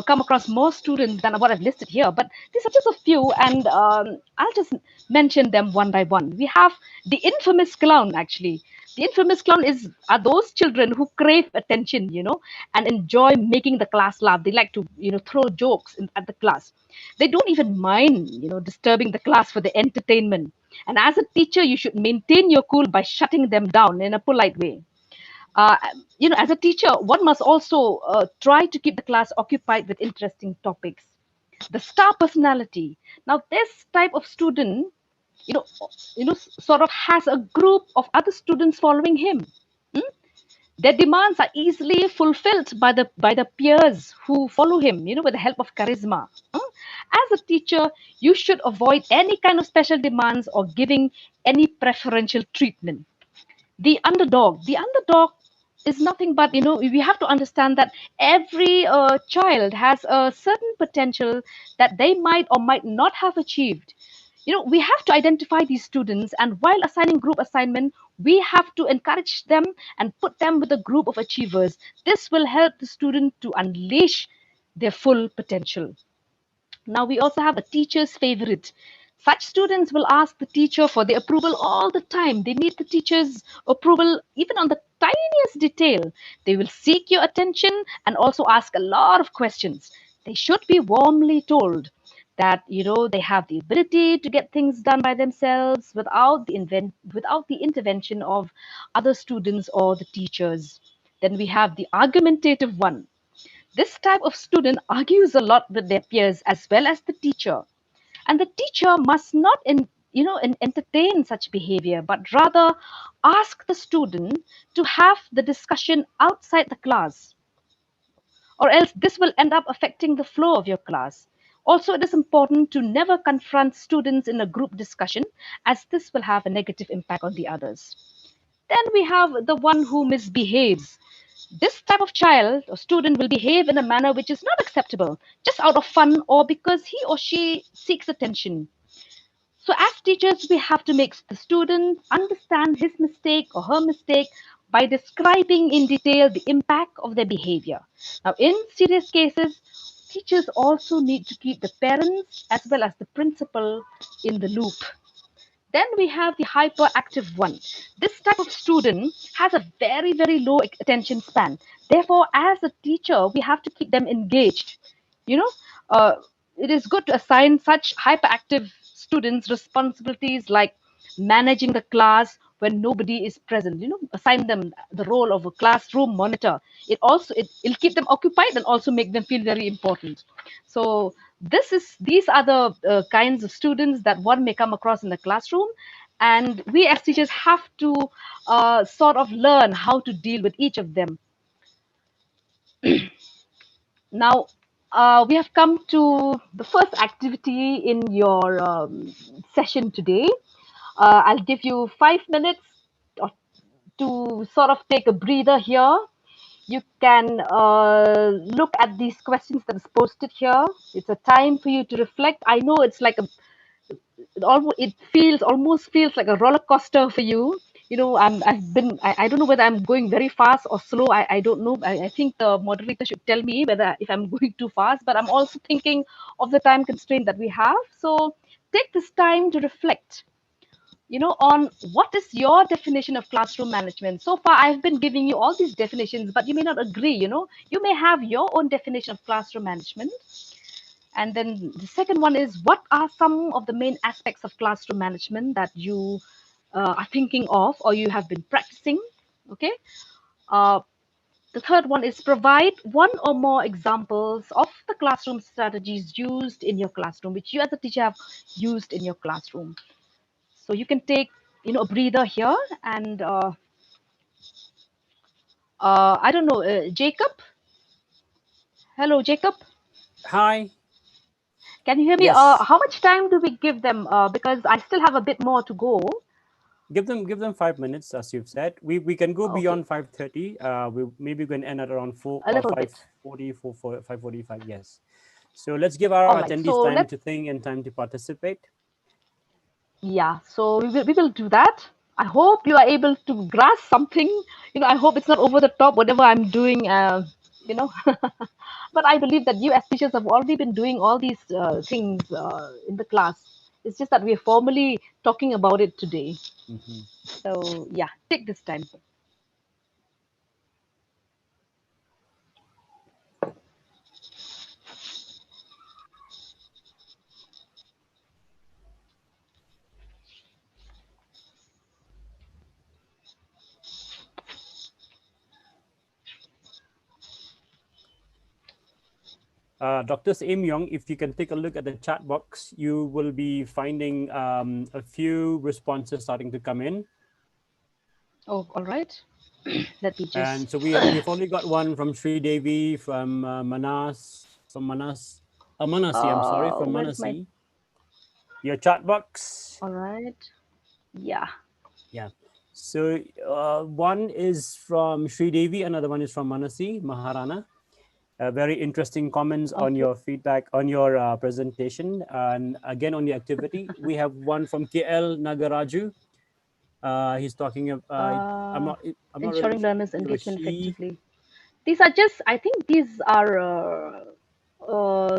come across more students than what I've listed here, but these are just a few, and I'll just mention them one by one. We have the infamous clown. Actually, the infamous clown are those children who crave attention, and enjoy making the class laugh. They like to, throw jokes at the class. They don't even mind, disturbing the class for the entertainment. And as a teacher, you should maintain your cool by shutting them down in a polite way. uh, as a teacher, one must also try to keep the class occupied with interesting topics. The star personality. Now, this type of student, you know, sort of has a group of other students following him. Hmm? Their demands are easily fulfilled by the peers who follow him, with the help of charisma. As a teacher, you should avoid any kind of special demands or giving any preferential treatment. The underdog is nothing but, we have to understand that every child has a certain potential that they might or might not have achieved. We have to identify these students, and while assigning group assignment, we have to encourage them and put them with a group of achievers. This will help the student to unleash their full potential. Now, we also have a teacher's favorite. Such students will ask the teacher for their approval all the time. They need the teacher's approval even on the tiniest detail. They will seek your attention and also ask a lot of questions. They should be warmly told that, they have the ability to get things done by themselves without the intervention of other students or the teachers. Then we have the argumentative one. This type of student argues a lot with their peers as well as the teacher. And the teacher must not entertain such behavior, but rather ask the student to have the discussion outside the class, or else this will end up affecting the flow of your class. Also, it is important to never confront students in a group discussion, as this will have a negative impact on the others. Then we have the one who misbehaves. This type of child or student will behave in a manner which is not acceptable, just out of fun or because he or she seeks attention. So, as teachers, we have to make the student understand his mistake or her mistake by describing in detail the impact of their behavior. Now, in serious cases, teachers also need to keep the parents as well as the principal in the loop. Then we have the hyperactive one. This type of student has a very, very low attention span. Therefore, as a teacher, we have to keep them engaged. You know, uh, it is good to assign such hyperactive students responsibilities like managing the class when nobody is present. Assign them the role of a classroom monitor. It'll keep them occupied and also make them feel very important. So these are the kinds of students that one may come across in the classroom, and we as teachers have to sort of learn how to deal with each of them. Now, we have come to the first activity in your session today. I'll give you 5 minutes of- to sort of take a breather here. You can look at these questions that is posted here. It's a time for you to reflect. I know it's like it feels almost feels like a roller coaster for you. I don't know whether I'm going very fast or slow. I don't know. I think the moderator should tell me whether if I'm going too fast, but I'm also thinking of the time constraint that we have. So take this time to reflect, on what is your definition of classroom management. So far I've been giving you all these definitions, but you may not agree. You may have your own definition of classroom management. And then the second one is, what are some of the main aspects of classroom management that you are thinking of or you have been practicing? Okay. Uh, the third one is, provide one or more examples of the classroom strategies used in your classroom, which you as a teacher have used in your classroom. So you can take, a breather here. And I don't know, Jacob. Hello, Jacob. Hi. Can you hear me? Yes. How much time do we give them? Because I still have a bit more to go. Give them 5 minutes, as you've said. We can go Okay, beyond 5:30. We maybe we can end at around four a or little bit. 5:40, 5:45. Yes. So let's give our All right. attendees So time let's, to think and time to participate. yeah. So we will do that. I hope you are able to grasp something. I hope it's not over the top, whatever I'm doing. You know, but I believe that you as teachers have already been doing all these things in the class. It's just that we're formally talking about it today. Mhm. So yeah, take this time. Dr. Im Yong, if you can take a look at the chat box, you will be finding a few responses starting to come in. Oh, all right. Let me just. And so we've only got one from Sri Devi, from Manasi, I'm sorry, from Where is my? Manasi. Your chat box. All right. Yeah. Yeah. So one is from Sri Devi, another one is from Manasi, Maharana. Very interesting comments on Okay. your feedback on your presentation. And again, on the activity, we have one from KL Nagaraju. He's talking about, Uh, I'm not really ensuring sure learners' he or engagement she. effectively. These are just, I think these are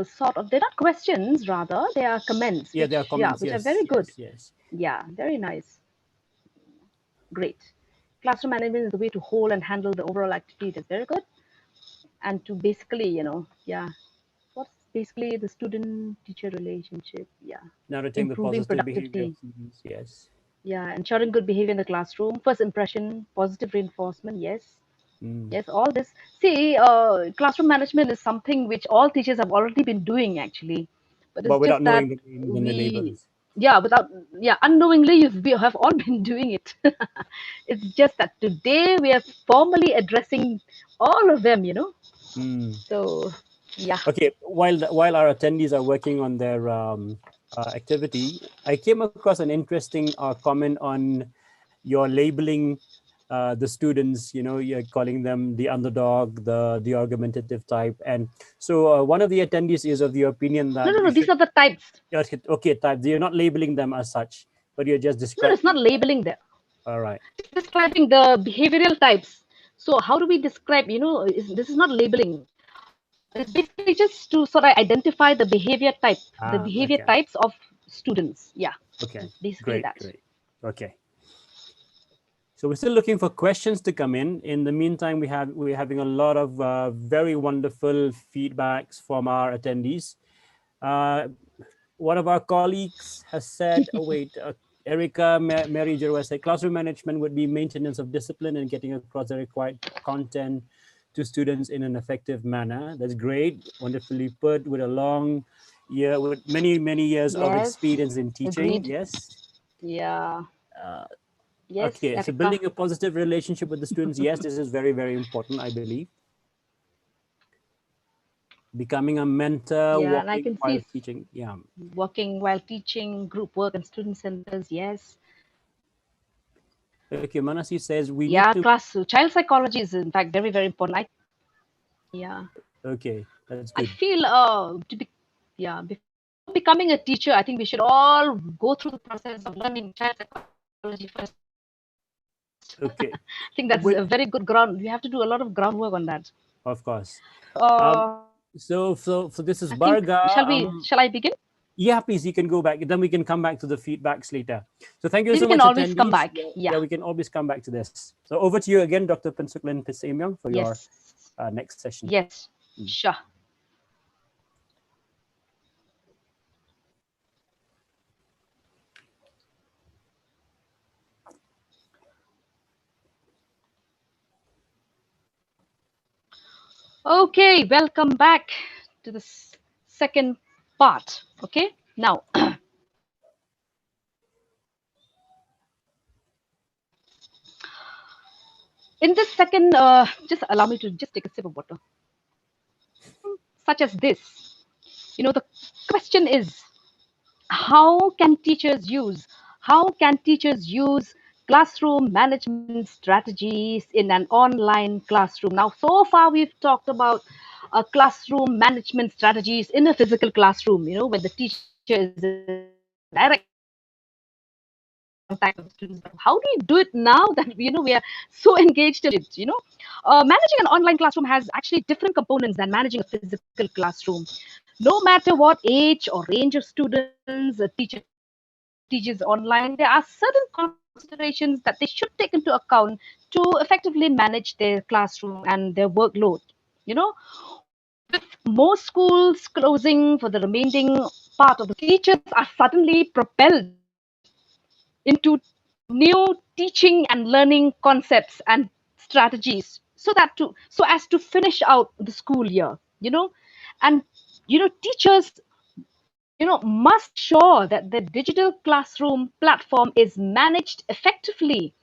sort of, they're not questions, rather, they are comments, Yeah, there are comments. which are Yes, very good. yes, yes. Yeah, very nice. Great. Classroom management is the way to hold and handle the overall activity. That's very good. And to basically, yeah, what's basically the student teacher relationship? Yeah. Narrating the Improving positive behavior of productivity. students. Yes. Yeah. Ensuring good behavior in the classroom. First impression, positive reinforcement. Yes. Mm. Yes, all this. See, classroom management is something which all teachers have already been doing actually, but it's But without just that knowing the names and the we, labels. yeah, unknowingly we have all been doing it. It's just that today we are formally addressing all of them. Mm. So, yeah. Okay, while our attendees are working on their activity, I came across an interesting comment on your labeling the students. You're calling them the underdog, the argumentative type, and so one of the attendees is of the opinion No, that no, you no. These should. are the types. Okay, type. You're not labeling them as such, but you're just No, describing. it's not labeling them. All right. It's describing the behavioral types. So how do we describe? This is not labeling. It's basically just to sort of identify the behavior Okay. types of students. Yeah, Okay. it's basically Great. that. Great. Okay. So we're still looking for questions to come in. In the meantime, we're having a lot of very wonderful feedbacks from our attendees. Uh, One of our colleagues has said, "Oh wait, Erica Mary Jerwa said classroom management would be maintenance of discipline and getting across the required content to students in an effective manner." That's great, wonderfully put. With a long year, with many years of Yes, experience in teaching. agreed. Yes. Yeah, Uh, yes, Okay, so Erica. building a positive relationship with the students, yes, this is very, very important, I believe. becoming a mentor, Yeah, and I working can while see teaching. Yeah. working while teaching, group work and student centers. Yes. Okay, Manasi says we need Yeah, to. child psychology is in fact very, very important. Yeah, Okay, that's I good. feel to be, yeah, before becoming a teacher, I think we should all go through the process of learning child psychology first. Okay, I think that's we, a very good ground. We have to do a lot of groundwork on that. of course. Um, Uh, so this is I think Barga. shall I begin? Yeah, please, you can go back. Then we can come back to the feedbacks later. So thank you We so can much, always come attendees. back. Yeah, Yeah. yeah, we can always come back to this. So over to you again, Dr. Pinsuklin Pisamyong, for your Yes. next session. Yes. Sure. Okay, welcome back to the second part. Okay, now in this second, just allow me to just take a sip of water. Such as this, the question is, how can teachers use how can teachers use classroom management strategies in an online classroom? Now, so far we've talked about classroom management strategies in a physical classroom, when the teacher is in direct contact with the students. But how do we do it now that we are so engaged in it? Managing an online classroom has actually different components than managing a physical classroom. No matter what age or range of students a teacher teaches online, there are certain considerations that they should take into account to effectively manage their classroom and their workload. You know, with most schools closing for the remaining part of the teachers are suddenly propelled into new teaching and learning concepts and strategies so as to finish out the school year, and teachers must ensure that the digital classroom platform is managed effectively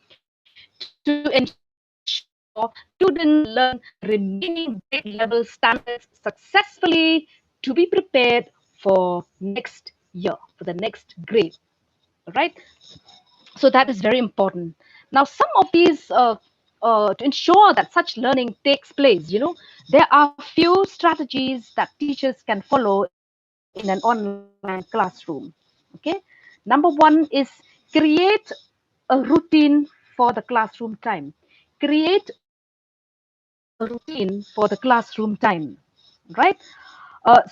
to ensure students learn remaining grade level standards successfully to be prepared for next year, for the next grade, right? So that is very important. Now, some of these to ensure that such learning takes place, there are few strategies that teachers can follow in an online classroom. Okay, number one is create a routine for the classroom time. Create a routine for the classroom time, right?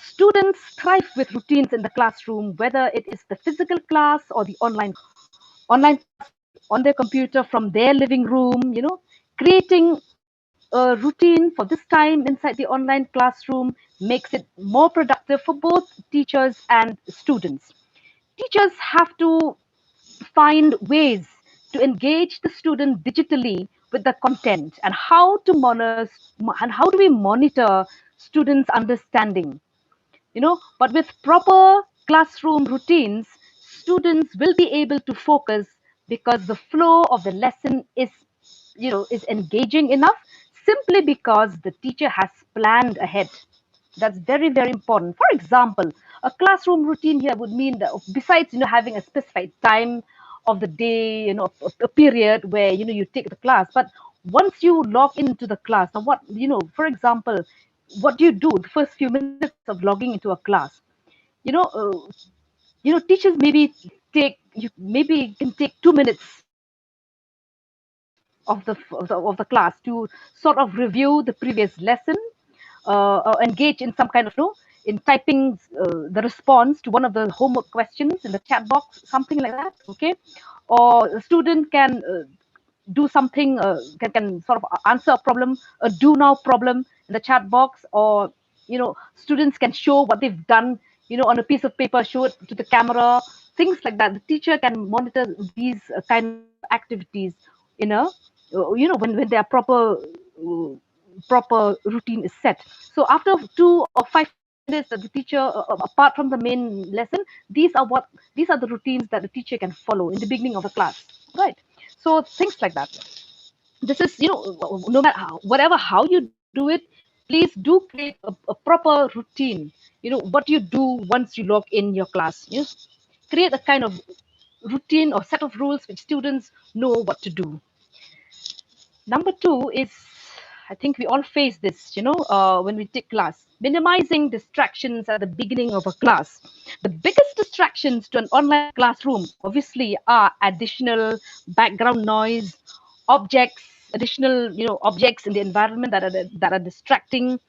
Students thrive with routines in the classroom, whether it is the physical class or the online on their computer from their living room. Creating a routine for this time inside the online classroom makes it more productive for both teachers and students. Teachers have to find ways to engage the student digitally with the content, and how do we monitor students understanding. But with proper classroom routines, students will be able to focus because the flow of the lesson is engaging enough, simply because the teacher has planned ahead. That's very, very important. For example, a classroom routine here would mean that besides having a specified time of the day, a period where you take the class, but once you log into the class, now what for example, what do you do the first few minutes of logging into a class? you know uh, Teachers maybe can take 2 minutes of the class to sort of review the previous lesson, or engage in some kind of in typing the response to one of the homework questions in the chat box, something like that. Okay, or the student can do something, can sort of answer a problem, a do now problem in the chat box, or students can show what they've done on a piece of paper, show it to the camera, things like that. The teacher can monitor these kind of activities in a when their proper routine is set. So after 2 or 5 minutes that the teacher, apart from the main lesson, these are the routines that the teacher can follow in the beginning of the class, right? So things like that. This is no matter how you do it, please do create a proper routine. What you do once you log in your class. Create a kind of routine or set of rules which students know what to do. Number two is, I think we all face this, when we take class, minimizing distractions at the beginning of a class. The biggest distractions to an online classroom, obviously, are additional background noise, objects, additional, objects in the environment that are distracting,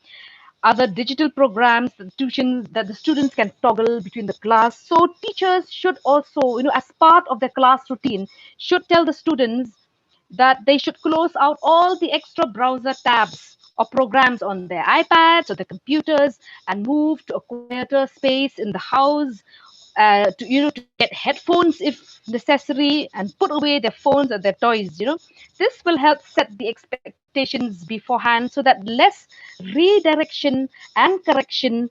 other digital programs that the students can toggle between the class. So teachers should also, as part of their class routine, should tell the students that they should close out all the extra browser tabs or programs on their iPads or their computers and move to a quieter space in the house, to get headphones if necessary, and put away their phones or their toys. This will help set the expectations beforehand so that less redirection and correction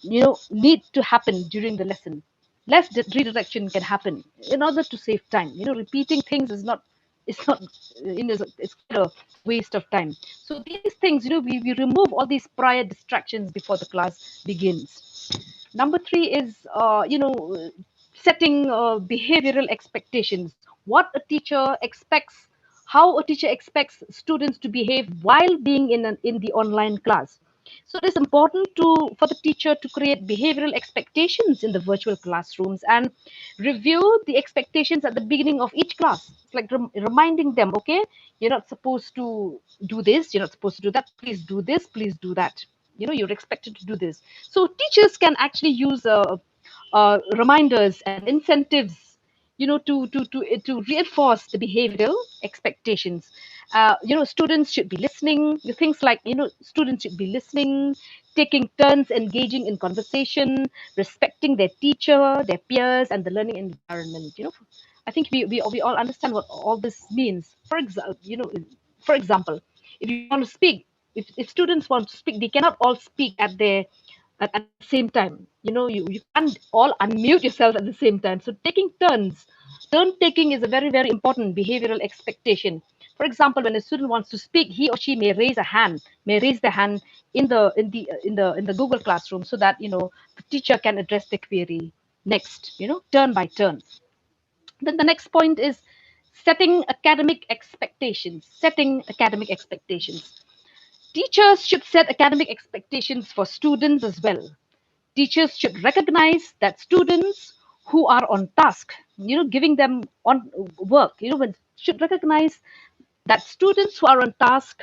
need to happen during the lesson. Less redirection can happen in order to save time. Repeating things is not, it's not, it's kind of waste of time. So these things, we remove all these prior distractions before the class begins. Number three is, setting behavioral expectations. What a teacher expects, how a teacher expects students to behave while being in the online class. So it is important for the teacher to create behavioral expectations in the virtual classrooms and review the expectations at the beginning of each class. It's like reminding them, okay, you're not supposed to do this, you're not supposed to do that, please do this, please do that. You're expected to do this. So teachers can actually use reminders and incentives, to reinforce the behavioral expectations. Students should be listening. Things like, students should be listening, taking turns engaging in conversation, respecting their teacher, their peers, and the learning environment. I think we all understand what all this means. For example, if you want to speak, if students want to speak, they cannot all speak at the same time. You can't all unmute yourself at the same time. So taking turn taking is a very, very important behavioral expectation. For example, when a student wants to speak, he or she may raise their hand in the Google Classroom, so that the teacher can address the query next, turn by turn. Then the next point is setting academic expectations. Teachers should set academic expectations for students as well. Teachers should recognize that students who are on task, giving them on work, should recognize that students who are on task,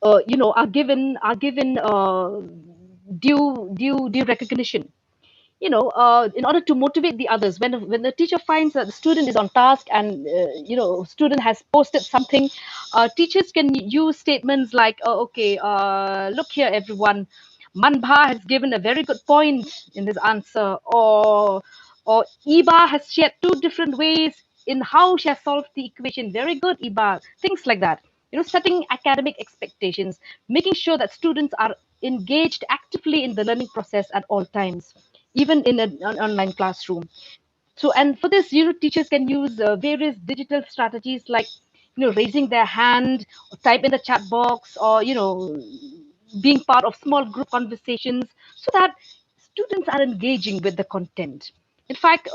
are given due recognition. In order to motivate the others, when the teacher finds that the student is on task and student has posted something, teachers can use statements like, oh, okay, look here, everyone, Manbha has given a very good point in his answer, or Iba has shared two different ways in how she has solved the equation. Very good, Iba. Things like that. Setting academic expectations, making sure that students are engaged actively in the learning process at all times, even in an online classroom. So, and for this, teachers can use various digital strategies like, raising their hand, or type in the chat box, or being part of small group conversations, so that students are engaging with the content. In fact,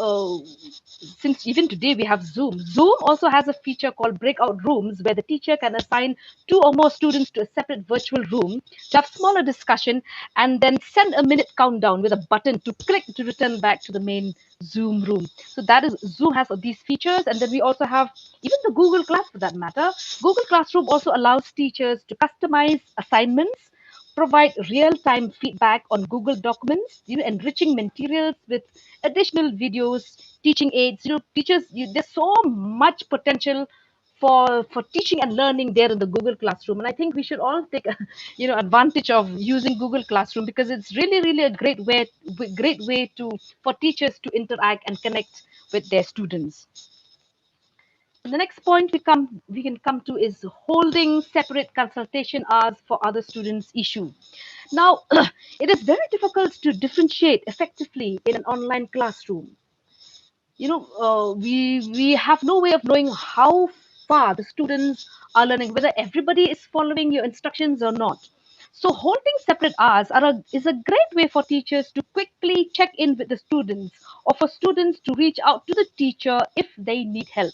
since even today we have Zoom also has a feature called breakout rooms, where the teacher can assign two or more students to a separate virtual room to have smaller discussion, and then send a minute countdown with a button to click to return back to the main Zoom room. So that is, Zoom has these features. And then we also have even the Google Class, for that matter. Google Classroom also allows teachers to customize assignments, provide real-time feedback on Google Documents, enriching materials with additional videos, teaching aids. There's so much potential for teaching and learning there in the Google Classroom, and I think we should all take advantage of using Google Classroom, because it's really, really a great way to for teachers to interact and connect with their students. The next point we can come to is holding separate consultation hours for other students' issue. Now, it is very difficult to differentiate effectively in an online classroom. We have no way of knowing how far the students are learning, whether everybody is following your instructions or not. So holding separate hours is a great way for teachers to quickly check in with the students, or for students to reach out to the teacher if they need help.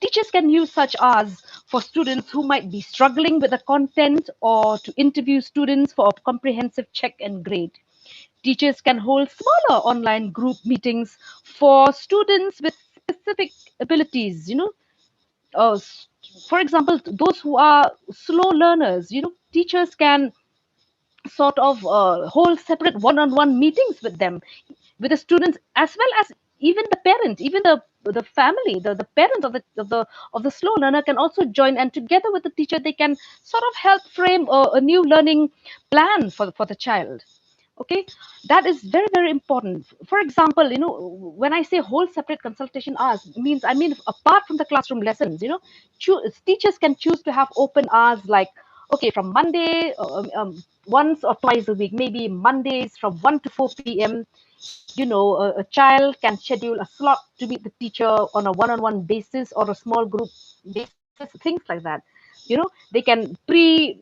Teachers can use such hours for students who might be struggling with the content, or to interview students for a comprehensive check and grade. Teachers can hold smaller online group meetings for students with specific abilities, uh, s- for example, those who are slow learners, teachers can sort of hold separate one-on-one meetings with them, with the students, as well as even the parent, even the family, the parent of the slow learner can also join, and together with the teacher they can sort of help frame a new learning plan for the child. Okay, that is very, very important. For example, when I say whole separate consultation hours, means, I mean, apart from the classroom lessons, teachers can choose to have open hours, like, okay, from Monday, once or twice a week, maybe Mondays from 1 to 4 p.m. A child can schedule a slot to meet the teacher on a one-on-one basis or a small group basis, things like that. They can plan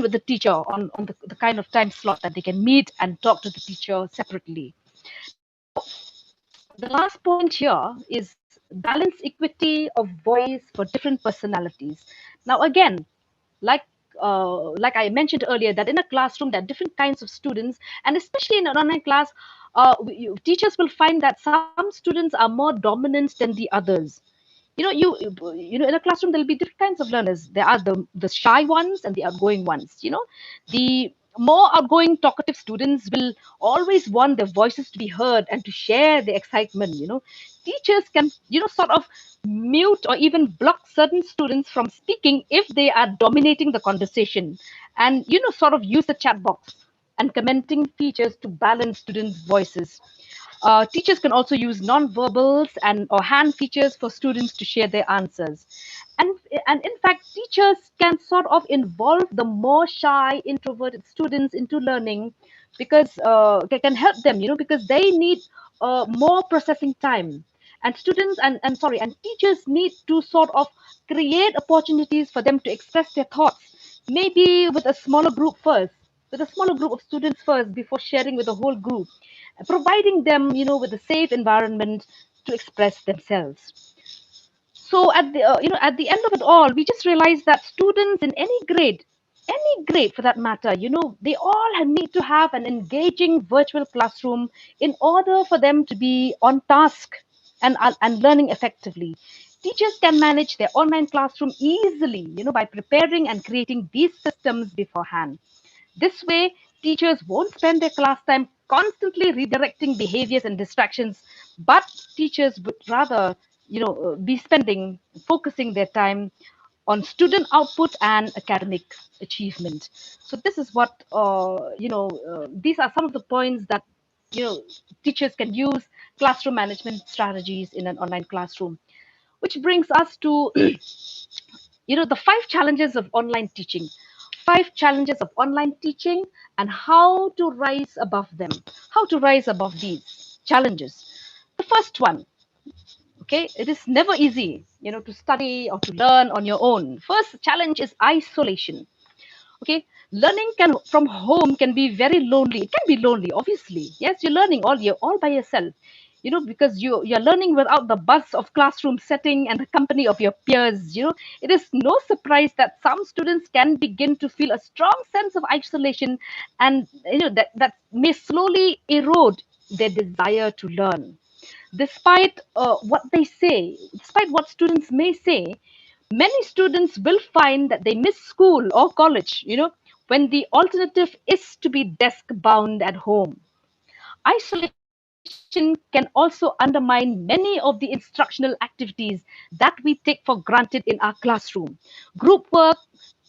with the teacher on the kind of time slot that they can meet and talk to the teacher separately. The last point here is balance equity of voice for different personalities. Now, again, like like I mentioned earlier, that in a classroom there are different kinds of students, and especially in an online class, teachers will find that some students are more dominant than the others. In a classroom there'll be different kinds of learners. There are the shy ones and the outgoing ones. The more outgoing talkative students will always want their voices to be heard and to share the excitement. Teachers can sort of mute or even block certain students from speaking if they are dominating the conversation, and sort of use the chat box and commenting features to balance students voices. Teachers can also use non-verbals and or hand features for students to share their answers. And in fact, teachers can sort of involve the more shy, introverted students into learning, because they can help them, because they need more processing time. And students and sorry, and teachers need to sort of create opportunities for them to express their thoughts, maybe with a smaller group of students first, before sharing with the whole group, providing them, with a safe environment to express themselves. So at the end of it all, we just realized that students in any grade for that matter, they all need to have an engaging virtual classroom in order for them to be on task and learning effectively. Teachers can manage their online classroom easily, by preparing and creating these systems beforehand. This way, teachers won't spend their class time constantly redirecting behaviors and distractions, but teachers would rather, be focusing their time on student output and academic achievement. So this is what, these are some of the points that, teachers can use classroom management strategies in an online classroom. Which brings us to the five challenges of online teaching. Five challenges of online teaching, and how to rise above them. How to rise above these challenges. The first one, okay, it is never easy, to study or to learn on your own. First challenge is isolation. Okay, learning can from home can be very lonely. It can be lonely, obviously. Yes, you're learning all by yourself, because you're learning without the buzz of classroom setting and the company of your peers. It is no surprise that some students can begin to feel a strong sense of isolation, and that may slowly erode their desire to learn. Despite what students may say, many students will find that they miss school or college, when the alternative is to be desk bound at home. Isolation can also undermine many of the instructional activities that we take for granted in our classroom. Group work,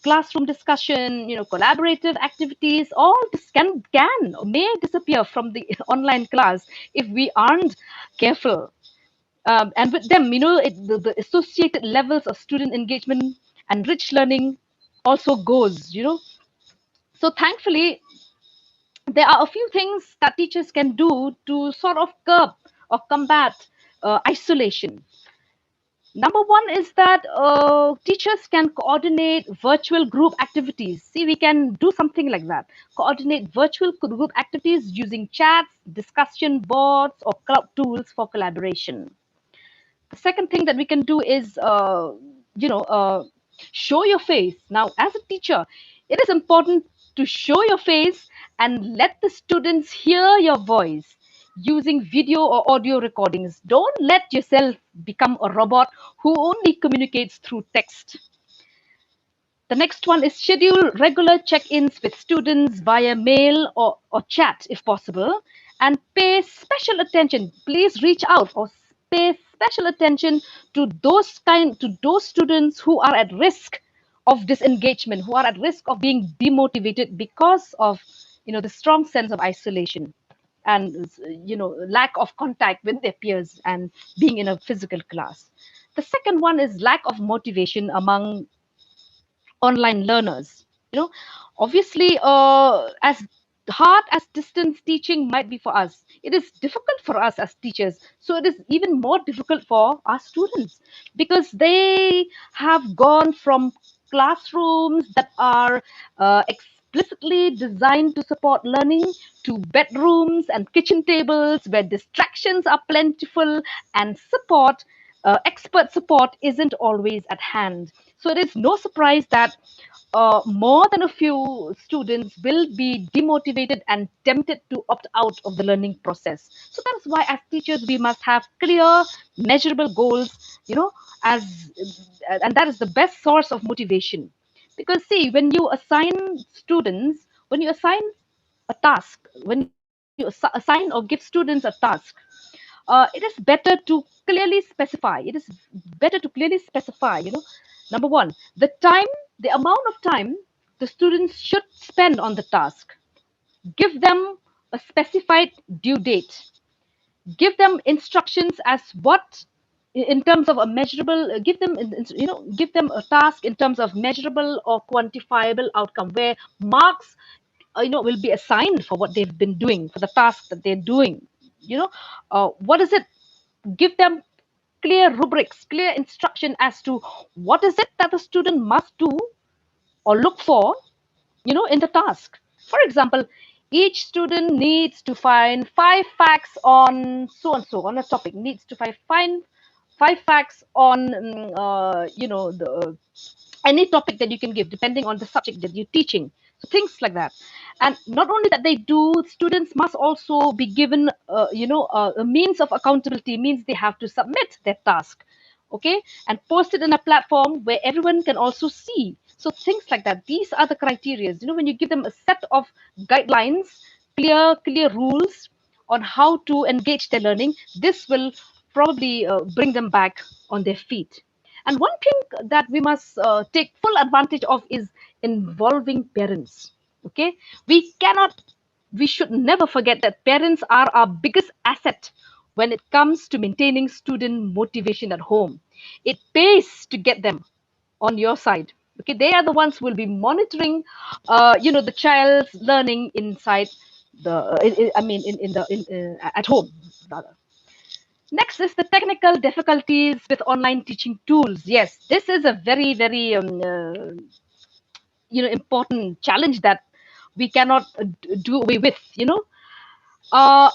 classroom discussion, collaborative activities, all this can or may disappear from the online class if we aren't careful. And with them, the associated levels of student engagement and rich learning also goes. So thankfully, there are a few things that teachers can do to sort of curb or combat isolation. Number one is that teachers can coordinate virtual group activities. See, we can do something like that. Coordinate virtual group activities using chats, discussion boards, or cloud tools for collaboration. The second thing that we can do is, show your face. Now, as a teacher, it is important to show your face and let the students hear your voice using video or audio recordings. Don't let yourself become a robot who only communicates through text. The next one is schedule regular check-ins with students via mail or chat if possible, and pay special attention. Please reach out or pay special attention to those students who are at risk of disengagement, who are at risk of being demotivated because of the strong sense of isolation and lack of contact with their peers and being in a physical class. The second one is lack of motivation among online learners. Obviously, as hard as distance teaching might be for us, it is difficult for us as teachers, so it is even more difficult for our students because they have gone from classrooms that are explicitly designed to support learning to bedrooms and kitchen tables where distractions are plentiful and expert support isn't always at hand. So it is no surprise that more than a few students will be demotivated and tempted to opt out of the learning process. So that's why, as teachers, we must have clear, measurable goals, as and that is the best source of motivation. Because, see, when you assign a task, when you assign or give students a task, it is better to clearly specify. It is better to clearly specify, number one, the amount of time the students should spend on the task. Give them a specified due date. Give them instructions as what, in terms of a measurable, give them a task in terms of measurable or quantifiable outcome where marks will be assigned for what they've been doing, for the task that they're doing. What is it? Give them clear rubrics, clear instruction as to what is it that the student must do or look for, in the task. For example, each student needs to find 5 facts on so and so on a topic, needs to find 5 facts on, the any topic that you can give depending on the subject that you're teaching, so things like that. And not only that they do, students must also be given a means of accountability, means they have to submit their task, okay, and post it in a platform where everyone can also see. So things like that, these are the criteria, when you give them a set of guidelines, clear rules on how to engage their learning, this will probably bring them back on their feet. And one thing that we must take full advantage of is involving parents. Okay, we should never forget that parents are our biggest asset when it comes to maintaining student motivation at home. It pays to get them on your side. Okay, they are the ones who will be monitoring, the child's learning inside I mean, at home, rather. Next is the technical difficulties with online teaching tools. Yes, this is a very important challenge that we cannot do away with. Uh,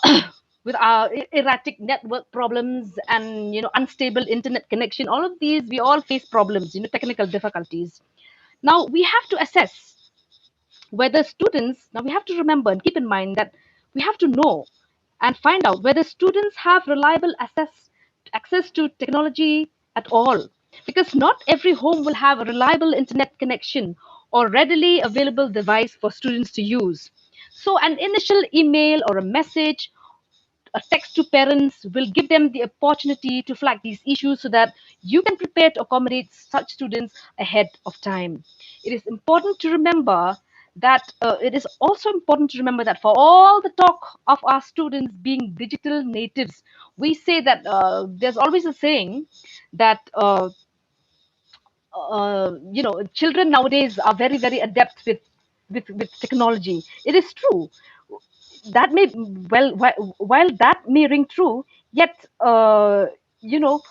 with our erratic network problems and unstable internet connection, all of these we all face problems, technical difficulties. Now we have to assess whether students. Now we have to remember and keep in mind that we have to know and find out whether students have reliable access to technology at all. Because not every home will have a reliable internet connection or readily available device for students to use. So, an initial email or a message, a text to parents will give them the opportunity to flag these issues so that you can prepare to accommodate such students ahead of time. It is important to remember that for all the talk of our students being digital natives, we say that there's always a saying that children nowadays are very adept with technology. It is true that may, while that may ring true, yet you know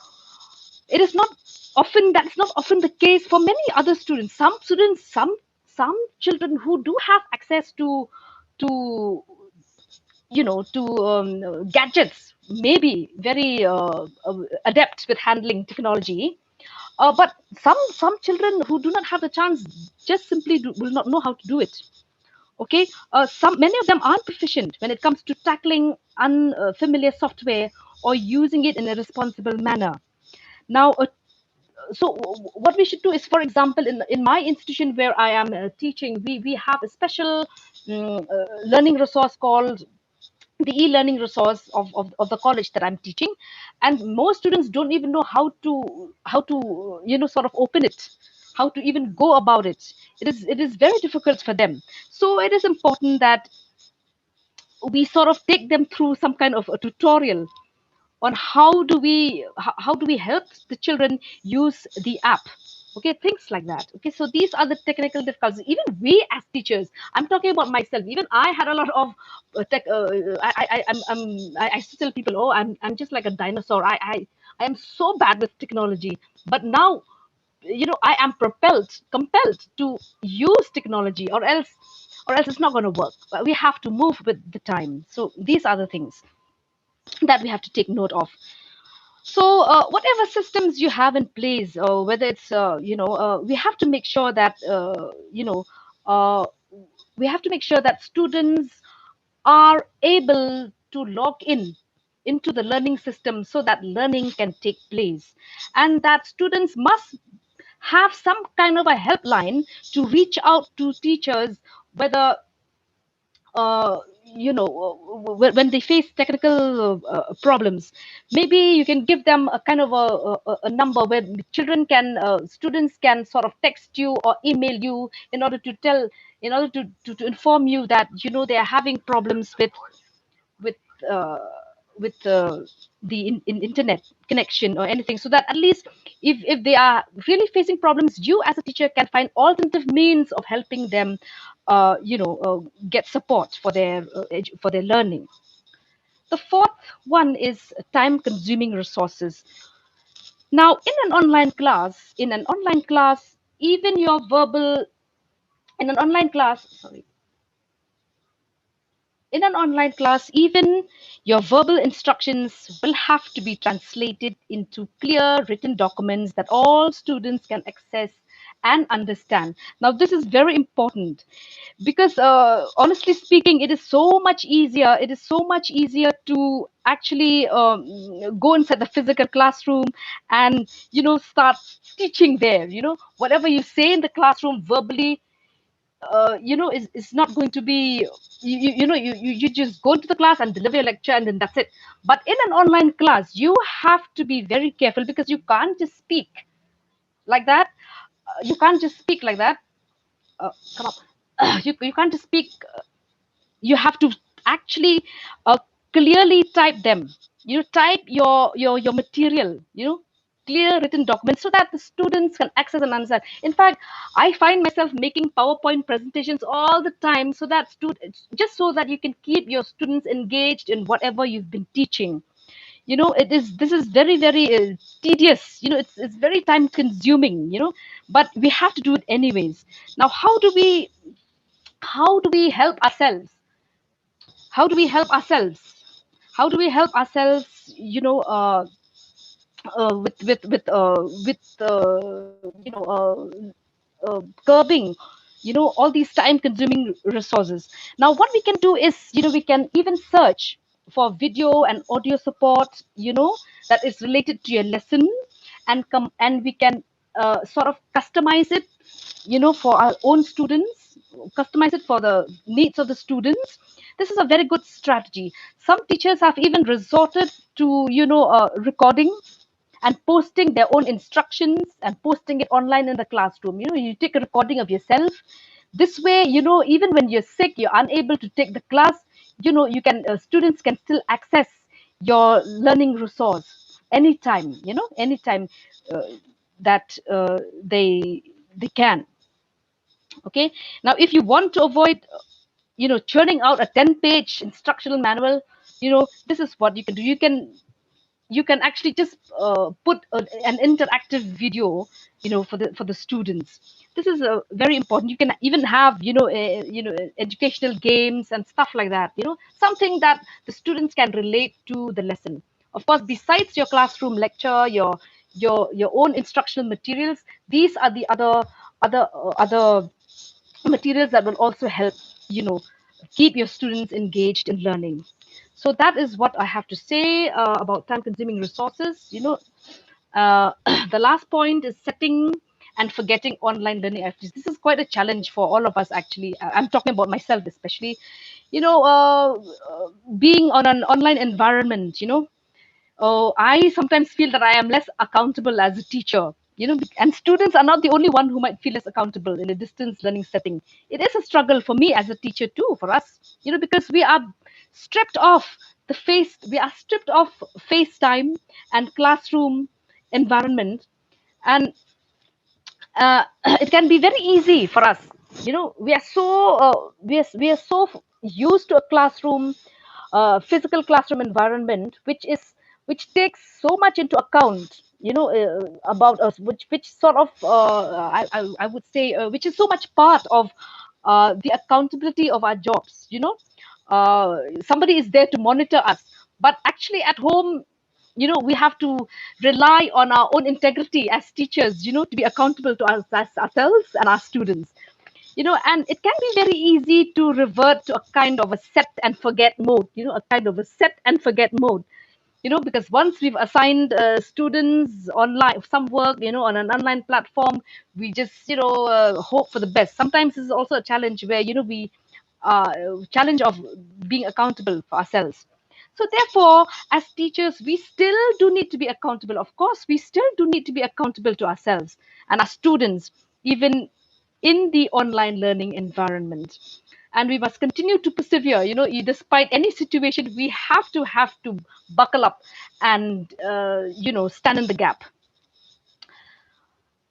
It is not often, that's not often the case for many other students. Some students, some children who do have access to to gadgets, maybe very adept with handling technology, but some children who do not have the chance just simply will not know how to do it. Okay, some many of them aren't proficient when it comes to tackling unfamiliar software or using it in a responsible manner. Now, so what we should do is, for example, in my institution where I am teaching, we have a special learning resource called the e-learning resource of the college that I'm teaching, and most students don't even know how to sort of open it, how to even go about it. It is very difficult for them. So it is important that we sort of take them through some kind of a tutorial on how do we help the children use the app. Okay, things like that. Okay, so these are the technical difficulties. Even we as teachers, I'm talking about myself, even I had a lot of tech I used to tell people, oh, I'm just like a dinosaur. I am so bad with technology. But now, I am compelled to use technology, or else it's not going to work. We have to move with the time. So these are the things that we have to take note of. So whatever systems you have in place, whether it's we have to make sure that uh, we have to make sure that students are able to log in into the learning system so that learning can take place, and that students must have some kind of a helpline to reach out to teachers, whether when they face technical problems. Maybe you can give them a kind of a number where students can sort of text you or email you in order to tell, in order to inform you that they are having problems with uh, with the internet connection or anything, so that at least if they are really facing problems, you as a teacher can find alternative means of helping them get support for their learning. The fourth one is time consuming resources. Now, in an online class, even your verbal in an online class sorry in an online class, even your verbal instructions will have to be translated into clear written documents that all students can access and understand. Now, this is very important because, honestly speaking, it is so much easier. It is so much easier to actually go inside the physical classroom and start teaching there. Whatever you say in the classroom verbally, is not going to be, you just go to the class and deliver your lecture and then that's it. But in an online class, you have to be very careful because you can't just speak like that. You can't just speak like that. Come up. You can't just speak. You have to actually clearly type them. You type your material, clear written documents so that the students can access and understand. In fact, I find myself making PowerPoint presentations all the time so that students, just so that you can keep your students engaged in whatever you've been teaching. This is very, very tedious. It's very time consuming, but we have to do it anyways. Now, how do we help ourselves? How do we help ourselves? How do we help ourselves, curbing all these time consuming resources? Now, what we can do is, we can even search for video and audio support, that is related to your lesson, and we can sort of customize it, for our own students, customize it for the needs of the students. This is a very good strategy. Some teachers have even resorted to recording and posting their own instructions and posting it online in the classroom. You take a recording of yourself. This way, even when you're sick, you're unable to take the class, you can students can still access your learning resource anytime, anytime uh, that they can. Okay, now if you want to avoid churning out a 10-page instructional manual, this is what you can do. You can you can actually just put an interactive video, for the students. This is very important. You can even have, educational games and stuff like that, something that the students can relate to the lesson. Of course, besides your classroom lecture, your own instructional materials, these are the other materials that will also help, keep your students engaged in learning. So that is what I have to say about time consuming resources. The last point is setting and forgetting online learning activities. This is quite a challenge for all of us, actually. I'm talking about myself especially. Being on an online environment, I sometimes feel that I am less accountable as a teacher, and students are not the only one who might feel less accountable in a distance learning setting. It is a struggle for me as a teacher too, for us, because we are stripped off FaceTime and classroom environment, and it can be very easy for us. We are so used to a classroom, physical classroom environment, which takes so much into account, about us, which sort of, I would say, which is so much part of the accountability of our jobs. Somebody is there to monitor us, but actually at home, we have to rely on our own integrity as teachers, to be accountable to us, as ourselves and our students. And it can be very easy to revert to a kind of a set and forget mode, because once we've assigned students online some work, on an online platform, we just, hope for the best. Sometimes this is also a challenge where, we challenge of being accountable for ourselves. So therefore, as teachers, we still do need to be accountable. Of course, we still do need to be accountable to ourselves and our students, even in the online learning environment. And we must continue to persevere, despite any situation. We have to buckle up and, stand in the gap.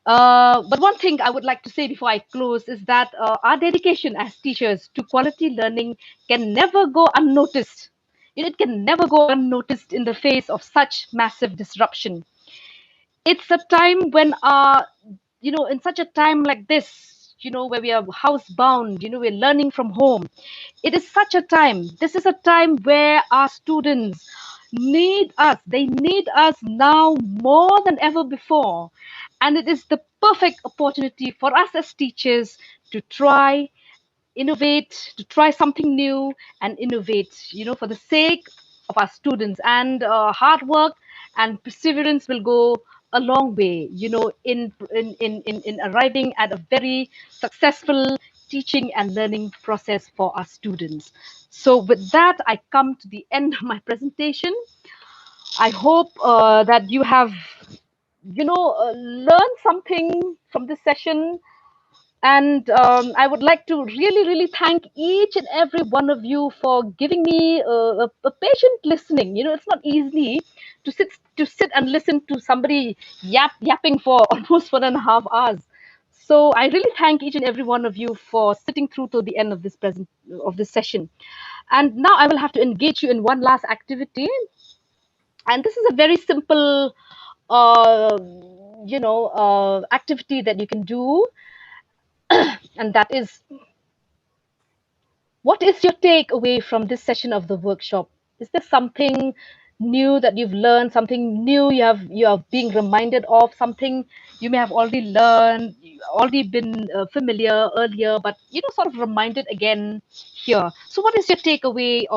But one thing I would like to say before I close is that our dedication as teachers to quality learning can never go unnoticed. It can never go unnoticed in the face of such massive disruption. It's a time when in such a time like this, where we are housebound, we're learning from home. This is a time where our students need us. They need us now more than ever before. And it is the perfect opportunity for us as teachers to try something new and innovate, for the sake of our students. And hard work and perseverance will go a long way, in arriving at a very successful teaching and learning process for our students. So with that, I come to the end of my presentation. I hope that you have, learned something from this session. And I would like to really, really thank each and every one of you for giving me a patient listening. It's not easy to sit and listen to somebody yapping for almost 1.5 hours. So I really thank each and every one of you for sitting through till the end of this session. And now I will have to engage you in one last activity. And this is a very simple, uh, activity that you can do, and that is, what is your takeaway from this session of the workshop? Is there something new that you've learned, something new you are being reminded of, something you may have already learned, already been familiar earlier, but sort of reminded again here? So what is your takeaway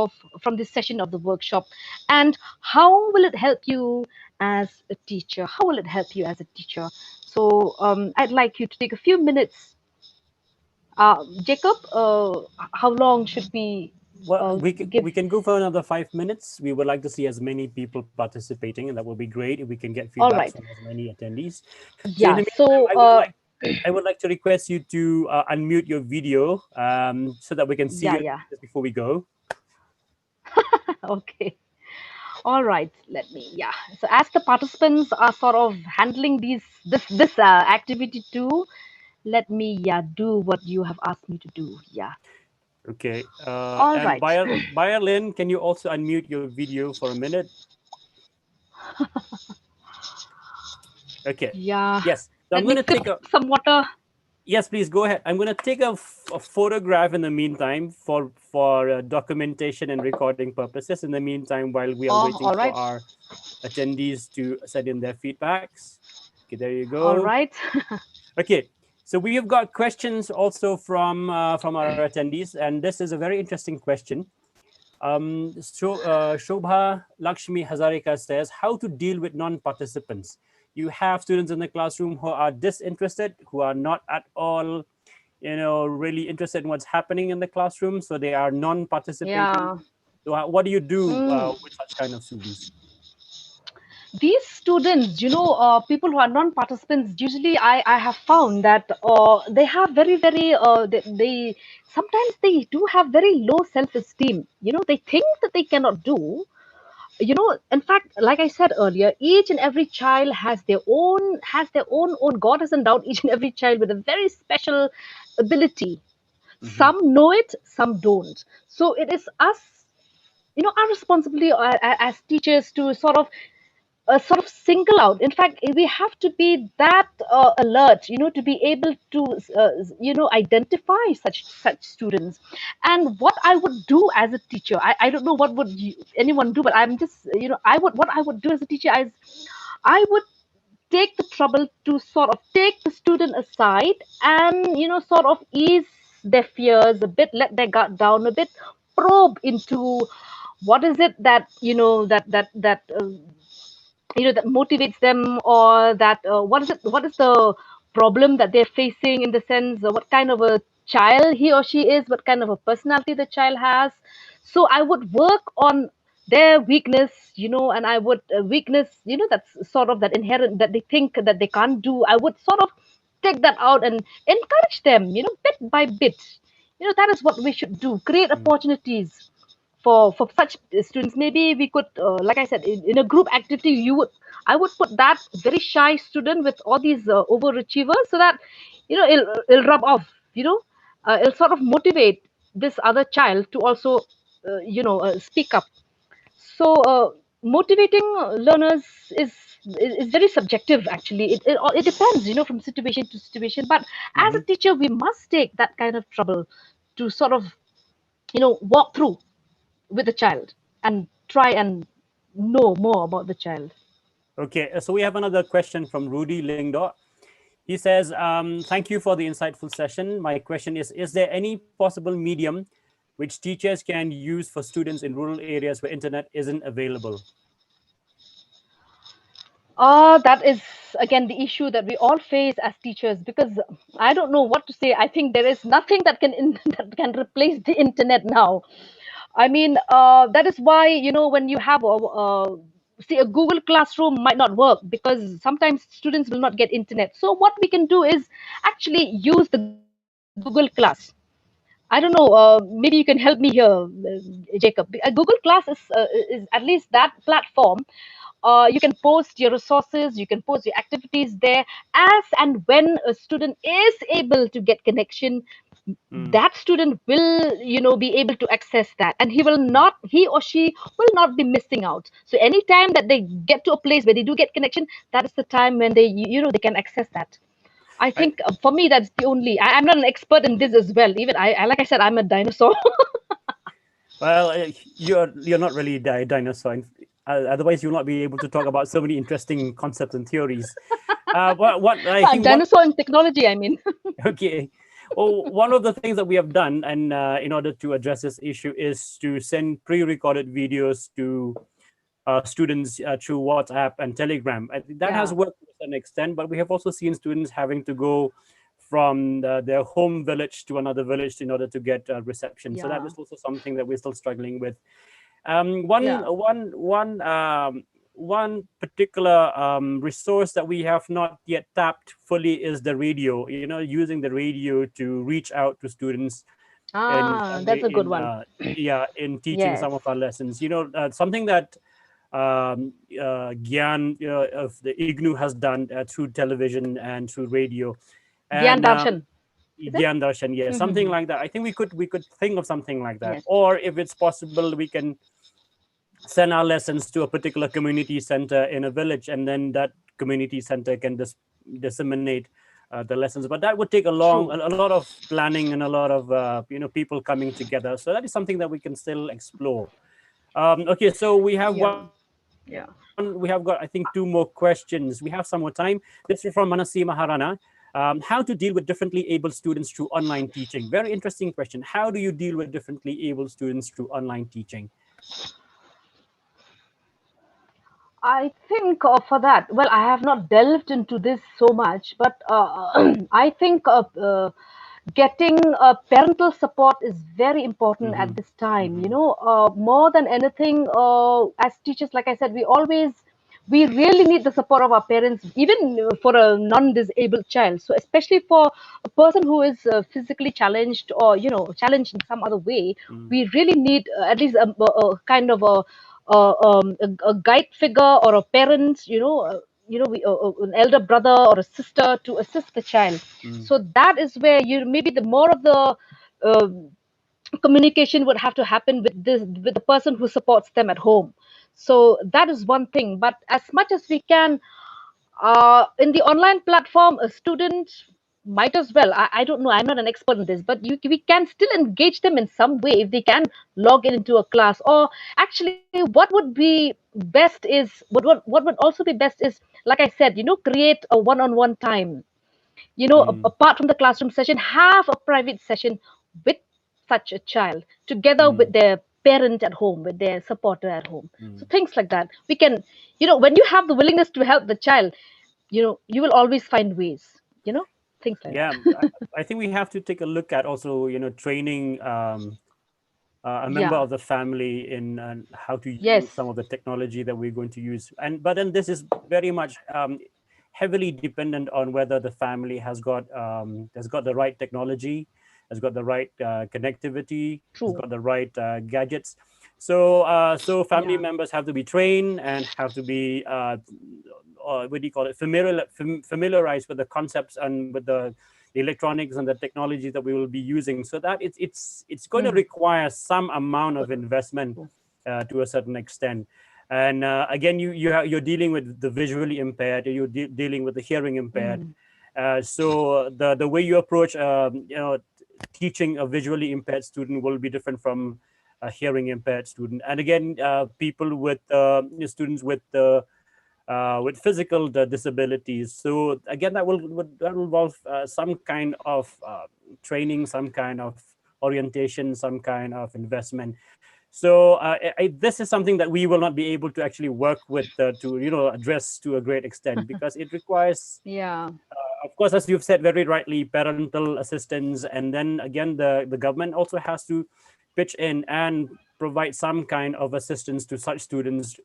from this session of the workshop, and how will it help you as a teacher? How will it help you as a teacher? So I'd like you to take a few minutes. Jacob, how long should we Well, give? we can go for another 5 minutes. We would like to see as many people participating, and that would be great if we can get All feedback right. from as many attendees. So in Yeah. the meantime, So, I would like to request you to unmute your video so that we can see yeah, you yeah. just before we go. Okay. All right. Let me. Yeah. So, as the participants are sort of handling this activity too, let me, yeah, do what you have asked me to do. Yeah. Okay. All And right. Bayer Lynn, can you also unmute your video for a minute? Okay. Yeah. Yes. So Let I'm me going to sip take a. some water. Yes, please go ahead. I'm going to take a photograph in the meantime for documentation and recording purposes. In the meantime, while we are Oh, waiting all for right. our attendees to send in their feedbacks. Okay, there you All go. right. Okay, so we have got questions also from our attendees, and this is a very interesting question. Shobha Lakshmi Hazarika says, how to deal with non-participants. You have students in the classroom who are disinterested, who are not at all, really interested in what's happening in the classroom. So they are non-participating. Yeah. So what do you do Mm. with such kind of students? These students, people who are non-participants, usually I have found that they have very, they sometimes they do have very low self-esteem. They think that they cannot do. In fact, like I said earlier, each and every child has their own. God has endowed each and every child with a very special ability. Hmm. Some know it, some don't. So it is us, our responsibility as teachers to sort of single out. In fact, we have to be that alert, to be able to, identify such students. And what I would do as a teacher, I don't know what would anyone do, but I'm just, what I would do as a teacher is I would take the trouble to sort of take the student aside and sort of ease their fears a bit, let their guard down a bit, probe into what is it that that motivates them, or that what is the problem that they're facing, in the sense what kind of a child he or she is, what kind of a personality the child has. So I would work on their weakness, and I would weakness, that's sort of that inherent that they think that they can't do. I would sort of take that out and encourage them, bit by bit. That is what we should do, create opportunities for such students. Maybe we could, like I said, in a group activity, I would put that very shy student with all these overachievers, so that it'll rub off, it'll sort of motivate this other child to also speak up. So motivating learners is very subjective. Actually, it depends, from situation to situation. But as a Hmm. teacher, we must take that kind of trouble to sort of walk through with the child and try and know more about the child. Okay, so we have another question from Rudy Lingdor. He says, thank you for the insightful session. My question is there any possible medium which teachers can use for students in rural areas where internet isn't available? That is again the issue that we all face as teachers, because I don't know what to say. I think there is nothing that can that can replace the internet now. I mean, that is why, when you have see, a Google Classroom might not work because sometimes students will not get internet. So what we can do is actually use the Google Class. I don't know. Maybe you can help me here, Jacob. Google Class is at least that platform. You can post your resources, you can post your activities there, as and when a student is able to get connection, Mm, that student will be able to access that, and he or she will not be missing out. So anytime that they get to a place where they do get connection, that is the time when they can access that. I I, think for me that's the only. I'm not an expert in this as well. Even like I said, I'm a dinosaur. well, you're not really a dinosaur. Otherwise, you'll not be able to talk about so many interesting concepts and theories. What I think what Dinosaur in technology, I mean. okay. Well, one of the things that we have done, and in order to address this issue, is to send pre-recorded videos to students through WhatsApp and Telegram. I think that has Yeah, worked to an extent, but we have also seen students having to go from their home village to another village in order to get reception. So that yeah, is also something that we're still struggling with. yeah. One particular resource that we have not yet tapped fully is the radio. Using the radio to reach out to students in Ah, that's a good one. in teaching Yes. some of our lessons. Something that Gyan of the IGNU has done through television and through radio, Gyan and Darshan, is it? Gyan Darshan, yeah, something Mm-hmm. like that. I think we could think of something like that, Yes. or if it's possible, we can send our lessons to a particular community center in a village, and then that community center can disseminate the lessons. But that would take a lot of planning and a lot of people coming together. So that is something that we can still explore. Okay, so we have Yeah. we have got, I think, 2 more questions. We have some more time. This is from Manasi Maharana. How to deal with differently able students through online teaching? Very interesting question. How do you deal with differently able students through online teaching? I think for that, well, I have not delved into this so much, but I think getting parental support is very important at this time. You know, more than anything, as teachers, like I said, we really need the support of our parents, even for a non-disabled child. So, especially for a person who is physically challenged or challenged in some other way, we really need at least a kind of a guide figure or a parent, an elder brother or a sister to assist the child. So that is where maybe the more of the uh, communication would have to happen with the person who supports them at home. So that is one thing. But as much as we can, in the online platform, a student might as well. I don't know. I'm not an expert in this, but we can still engage them in some way if they can log in into a class. Or actually, what would be best is what would also be best is, like I said, create a one-on-one time. Apart from the classroom session, have a private session with such a child together with their parent at home, with their supporter at home. So things like that. We can, when you have the willingness to help the child, you will always find ways, things like Yeah, that. I think we have to take a look at also, training a member Yeah. of the family in how to use Yes. some of the technology that we're going to use. But then this is very much heavily dependent on whether the family has got the right technology, has got the right connectivity, has True. got the right gadgets. So family Yeah. members have to be trained and have to be what do you call it, familiarized with the concepts and with the electronics and the technology that we will be using, so that it's going to Mm. require some amount of investment to a certain extent. And again, you're dealing with the visually impaired, you're dealing with the hearing impaired. Mm. So the way you approach teaching a visually impaired student will be different from a hearing impaired student. And again, people with students with physical disabilities. So again, that will involve some kind of training, some kind of orientation, some kind of investment. So this is something that we will not be able to actually work with to address to a great extent, because it requires, Yeah. of course, as you've said very rightly, parental assistance, and then again the government also has to pitch in and provide some kind of assistance to such students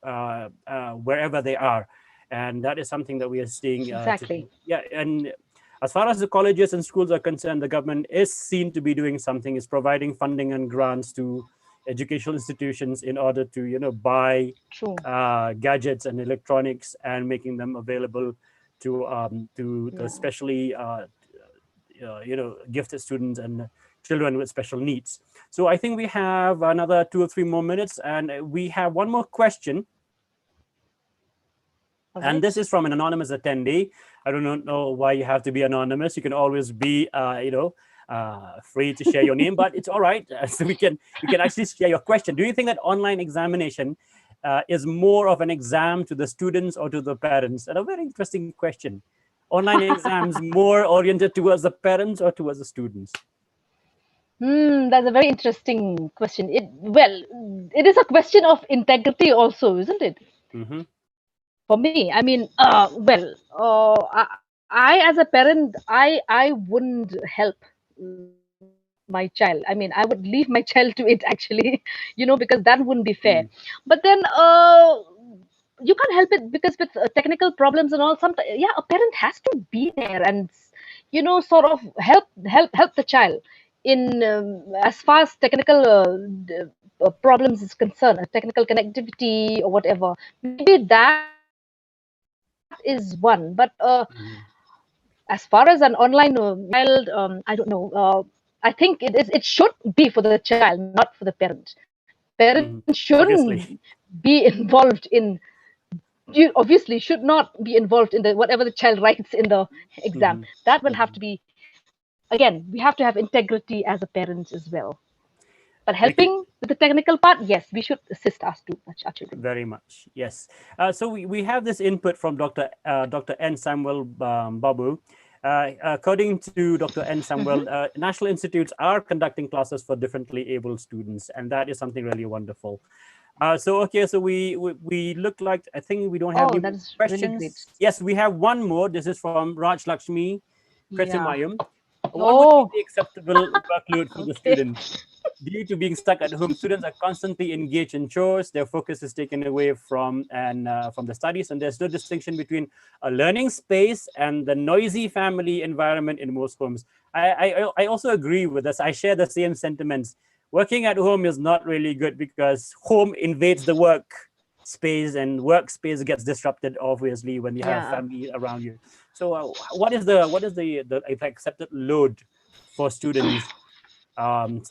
wherever they are. And that is something that we are seeing Exactly. yeah. And as far as the colleges and schools are concerned, the government is seen to be doing something, is providing funding and grants to educational institutions in order to buy True. gadgets and electronics and making them available to the Yeah. specially gifted students and children with special needs. So I think we have another 2 or 3 more minutes, and we have one more question. All And right. this is from an anonymous attendee. I don't know why you have to be anonymous. You can always be, free to share your name, but it's all right. So we can actually share your question. Do you think that online examination is more of an exam to the students or to the parents? And a very interesting question. Online exams more oriented towards the parents or towards the students? That's a very interesting question. It is a question of integrity also, isn't it? Mm-hmm. For me, I mean, I as a parent, I wouldn't help my child. I mean, I would leave my child to it actually, because that wouldn't be fair. Mm. But then, you can't help it, because with technical problems and all, sometimes, yeah, a parent has to be there and sort of help the child in, as far as technical problems is concerned, technical connectivity or whatever. Maybe that is one, but as far as an online child, I don't know. I think it should be for the child, not for the parent. Parents Obviously. shouldn't be involved in, you obviously should not be involved in the whatever the child writes in the exam. Mhm. That will have Mhm. to be, again, we have to have integrity as a parents as well. But Thank you helping with the technical part, yes, we should assist our children. very much. Yes. So we have this input from Dr. N. Samuel Babu. According to Dr. N. Samuel, Hmm. national institutes are conducting classes for differently able students, and that is something really wonderful. So okay, so we look like, I think we don't have Oh, any that more is really great. questions. Yes, we have one more. This is from Raj Lakshmi Yeah. Pretimayam. What would be Oh, the acceptable workload for the okay. student? Due to being stuck at home, students are constantly engaged in chores. Their focus is taken away from the studies, and there's no distinction between a learning space and the noisy family environment in most homes. I also agree with this. I share the same sentiments. Working at home is not really good because home invades the work space, and workspace gets disrupted obviously when you have Yeah. family around you. So, what is the accepted load for students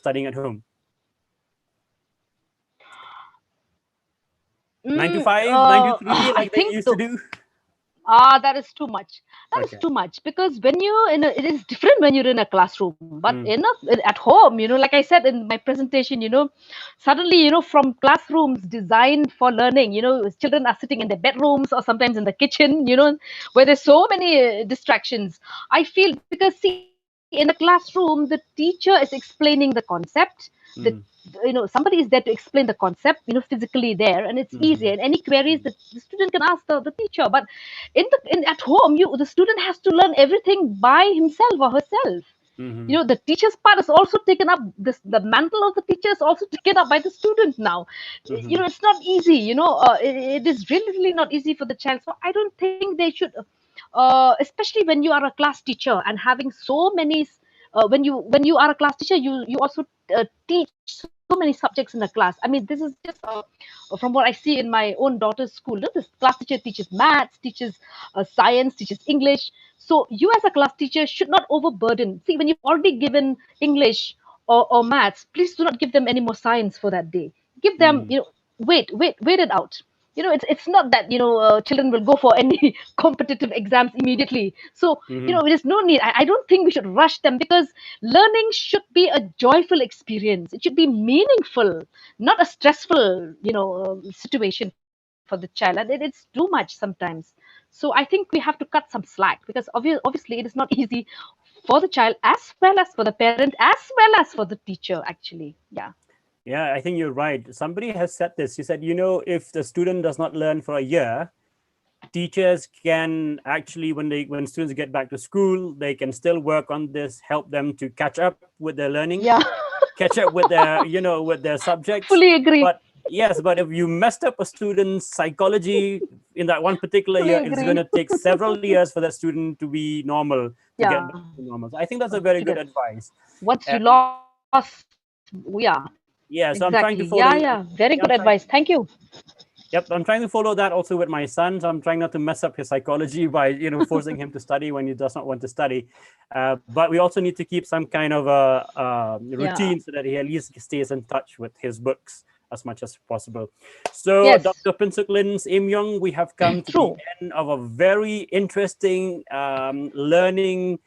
studying at home? 9 to 5, 9 to 3, I like they think used to the do. that is too much. That is Okay. too much because when you in a, it is different when you're in a classroom, but Mm, at home, like I said in my presentation, suddenly, from classrooms designed for learning, children are sitting in their bedrooms or sometimes in the kitchen, where there's so many distractions. I feel because see, in a classroom, the teacher is explaining the concept. The mm, somebody is there to explain the concept, physically there, and it's easy. mhm, And any queries mm, that the student can ask the teacher. But at home, the student has to learn everything by himself or herself. mhm, The teacher's part is also taken up, the mantle of the teacher is also taken up by the student now. mhm, It's not easy. It is really, really not easy for the child. So I don't think they should, especially when you are a class teacher and having so many, when you are a class teacher, you also teach so many subjects in the class. I mean, this is just from what I see in my own daughter's school. This class teacher teaches maths, teaches science, teaches English. So you as a class teacher should not overburden. See, when you've already given English or maths, please do not give them any more science for that day. Give them, mm, wait it out. It's not that children will go for any competitive exams immediately. So mhm, there's no need. I don't think we should rush them because learning should be a joyful experience. It should be meaningful, not a stressful situation for the child. And it's too much sometimes. So I think we have to cut some slack because obviously it is not easy for the child as well as for the parent as well as for the teacher actually. Yeah. yeah, I think you're right. Somebody has said this. He said, if the student does not learn for a year, teachers can actually, when students get back to school, they can still work on this, help them to catch up with their learning, Yeah. catch up with their with their subjects. Fully agree. But yes, but if you messed up a student's psychology in that one particular Fully year, it's going agree. to take several years for that student to be normal, to get Yeah. back to normal. So I think that's a very To good get advice. once you And lost, yeah, yeah, so I'm exactly. trying to Yeah, follow. yeah. Very good I'm trying. advice. Thank you. Yep, I'm trying to follow that also with my son. So I'm trying not to mess up his psychology by forcing him to study when he does not want to study. But we also need to keep some kind of a Yeah. routine so that he at least stays in touch with his books as much as possible. So, Yes. Dr. Pinsuklin Im Young, we have come to the True. end of a very interesting learning,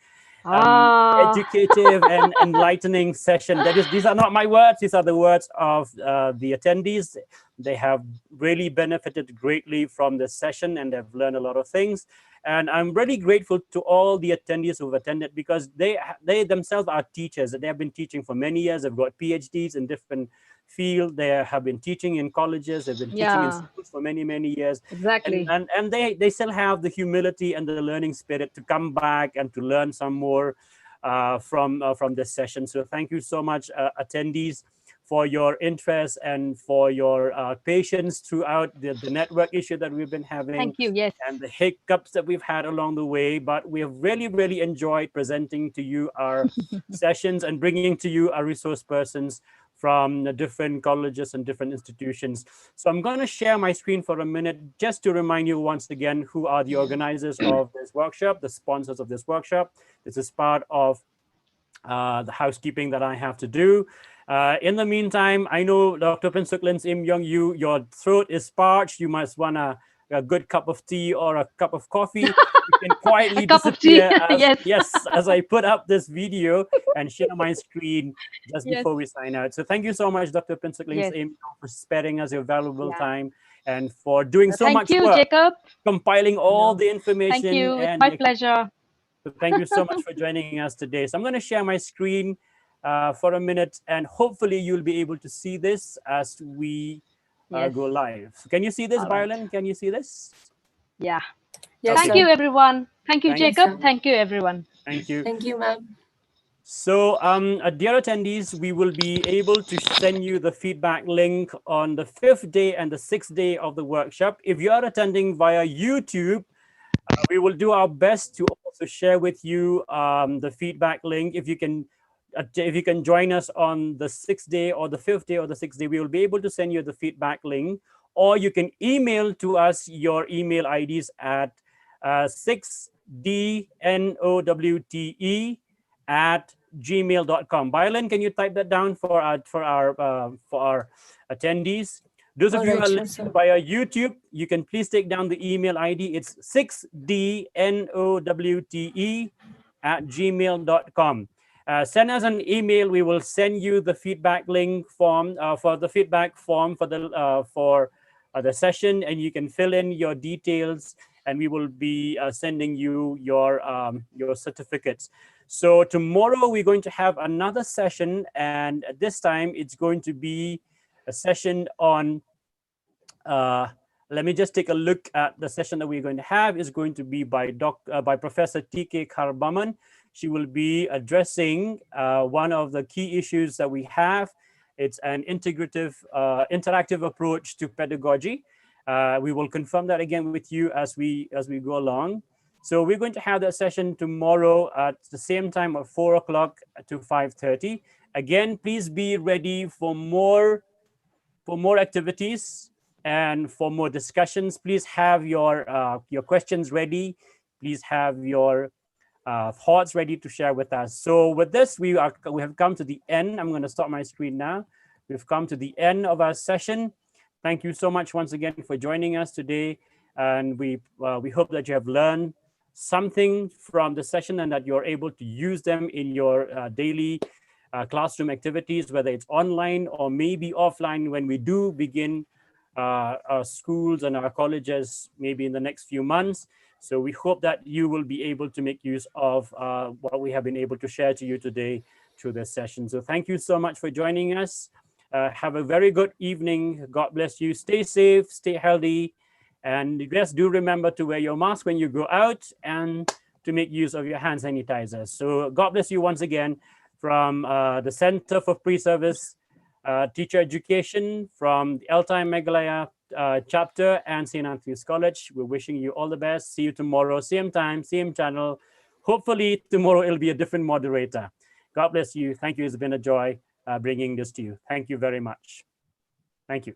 Ah. educative and enlightening session. That is, these are not my words; these are the words of the attendees. They have really benefited greatly from this session, and they've learned a lot of things. And I'm really grateful to all the attendees who've attended because they themselves are teachers. They have been teaching for many years. They've got PhDs in different fields. They have been teaching in colleges. They've been teaching in Yeah. schools for many, many years, and Exactly. and and they still have the humility and the learning spirit to come back and to learn some more from this session. So thank you so much, attendees, for your interest and for your patience throughout the network issue that we've been having Thank you. Yes. and the hiccups that we've had along the way. But we have really, really enjoyed presenting to you our sessions and bringing to you our resource persons from the different colleges and different institutions. So I'm going to share my screen for a minute just to remind you once again who are the organizers of this workshop, the sponsors of this workshop. This is part of the housekeeping that I have to do. In the meantime, I know Dr. Pinsuk Im Young, your throat is parched. You must want a good cup of tea or a cup of coffee. You can quietly A cup of tea. disappear as, Yes. yes, as I put up this video and share my screen just Yes. before we sign out. So thank you so much, Dr. Pinsuk Yes. Im, for sparing us your valuable Yeah. time and for doing so Thank much you, work, Jacob. compiling all No. the Thank information you. It's and my the pleasure. so thank you so much for joining us today. So I'm going to share my screen for a minute, and hopefully you'll be able to see this as we Yes. go live. Can you see this, All right. Violin? Can you see this? Yeah. Yes, Thank Okay. you, sir. everyone. Thank you, Thank Yes, Jacob. sir. Thank you, everyone. Thank you. Thank you, ma'am. So, dear attendees, we will be able to send you the feedback link on the 5th day and the 6th day of the workshop. If you are attending via YouTube, we will do our best to also share with you the feedback link. If you can join us on the 6th day or the 5th day or the 6th day, we will be able to send you the feedback link, or you can email to us your email IDs at 6dnowte@gmail.com. Violin, can you type that down for our attendees? Those of All you who right, are sure, listening sir. via YouTube, you can please take down the email ID. It's 6dnowte@gmail.com. Send us an email. We will send you the feedback link form for the feedback form for the session, and you can fill in your details, and we will be sending you your certificates. So tomorrow we're going to have another session, and this time it's going to be a session on let me just take a look at the session that we're going to have. Is going to be by Professor T.K. Karbaman. She will be addressing one of the key issues that we have. It's an interactive approach to pedagogy. We will confirm that again with you as we go along. So we're going to have that session tomorrow at the same time at 4 o'clock to 5:30. Again, please be ready for more activities and for more discussions. Please have your questions ready. Please have your thoughts ready to share with us. So with this, we have come to the end. I'm going to stop my screen now. We've come to the end of our session. Thank you so much once again for joining us today, and we hope that you have learned something from the session and that you're able to use them in your daily classroom activities, whether it's online or maybe offline when we do begin our schools and our colleges maybe in the next few months. So we hope that you will be able to make use of what we have been able to share to you today through this session. So thank you so much for joining us. Have a very good evening. God bless you. Stay safe, stay healthy, and just do remember to wear your mask when you go out and to make use of your hand sanitizers. So God bless you once again from the Center for Pre-Service Teacher Education from the LTI Meghalaya chapter and St. Anthony's College. We're wishing you all the best. See you tomorrow, same time, same channel. Hopefully tomorrow it'll be a different moderator. God bless you. Thank you. It's been a joy bringing this to you. Thank you very much. Thank you.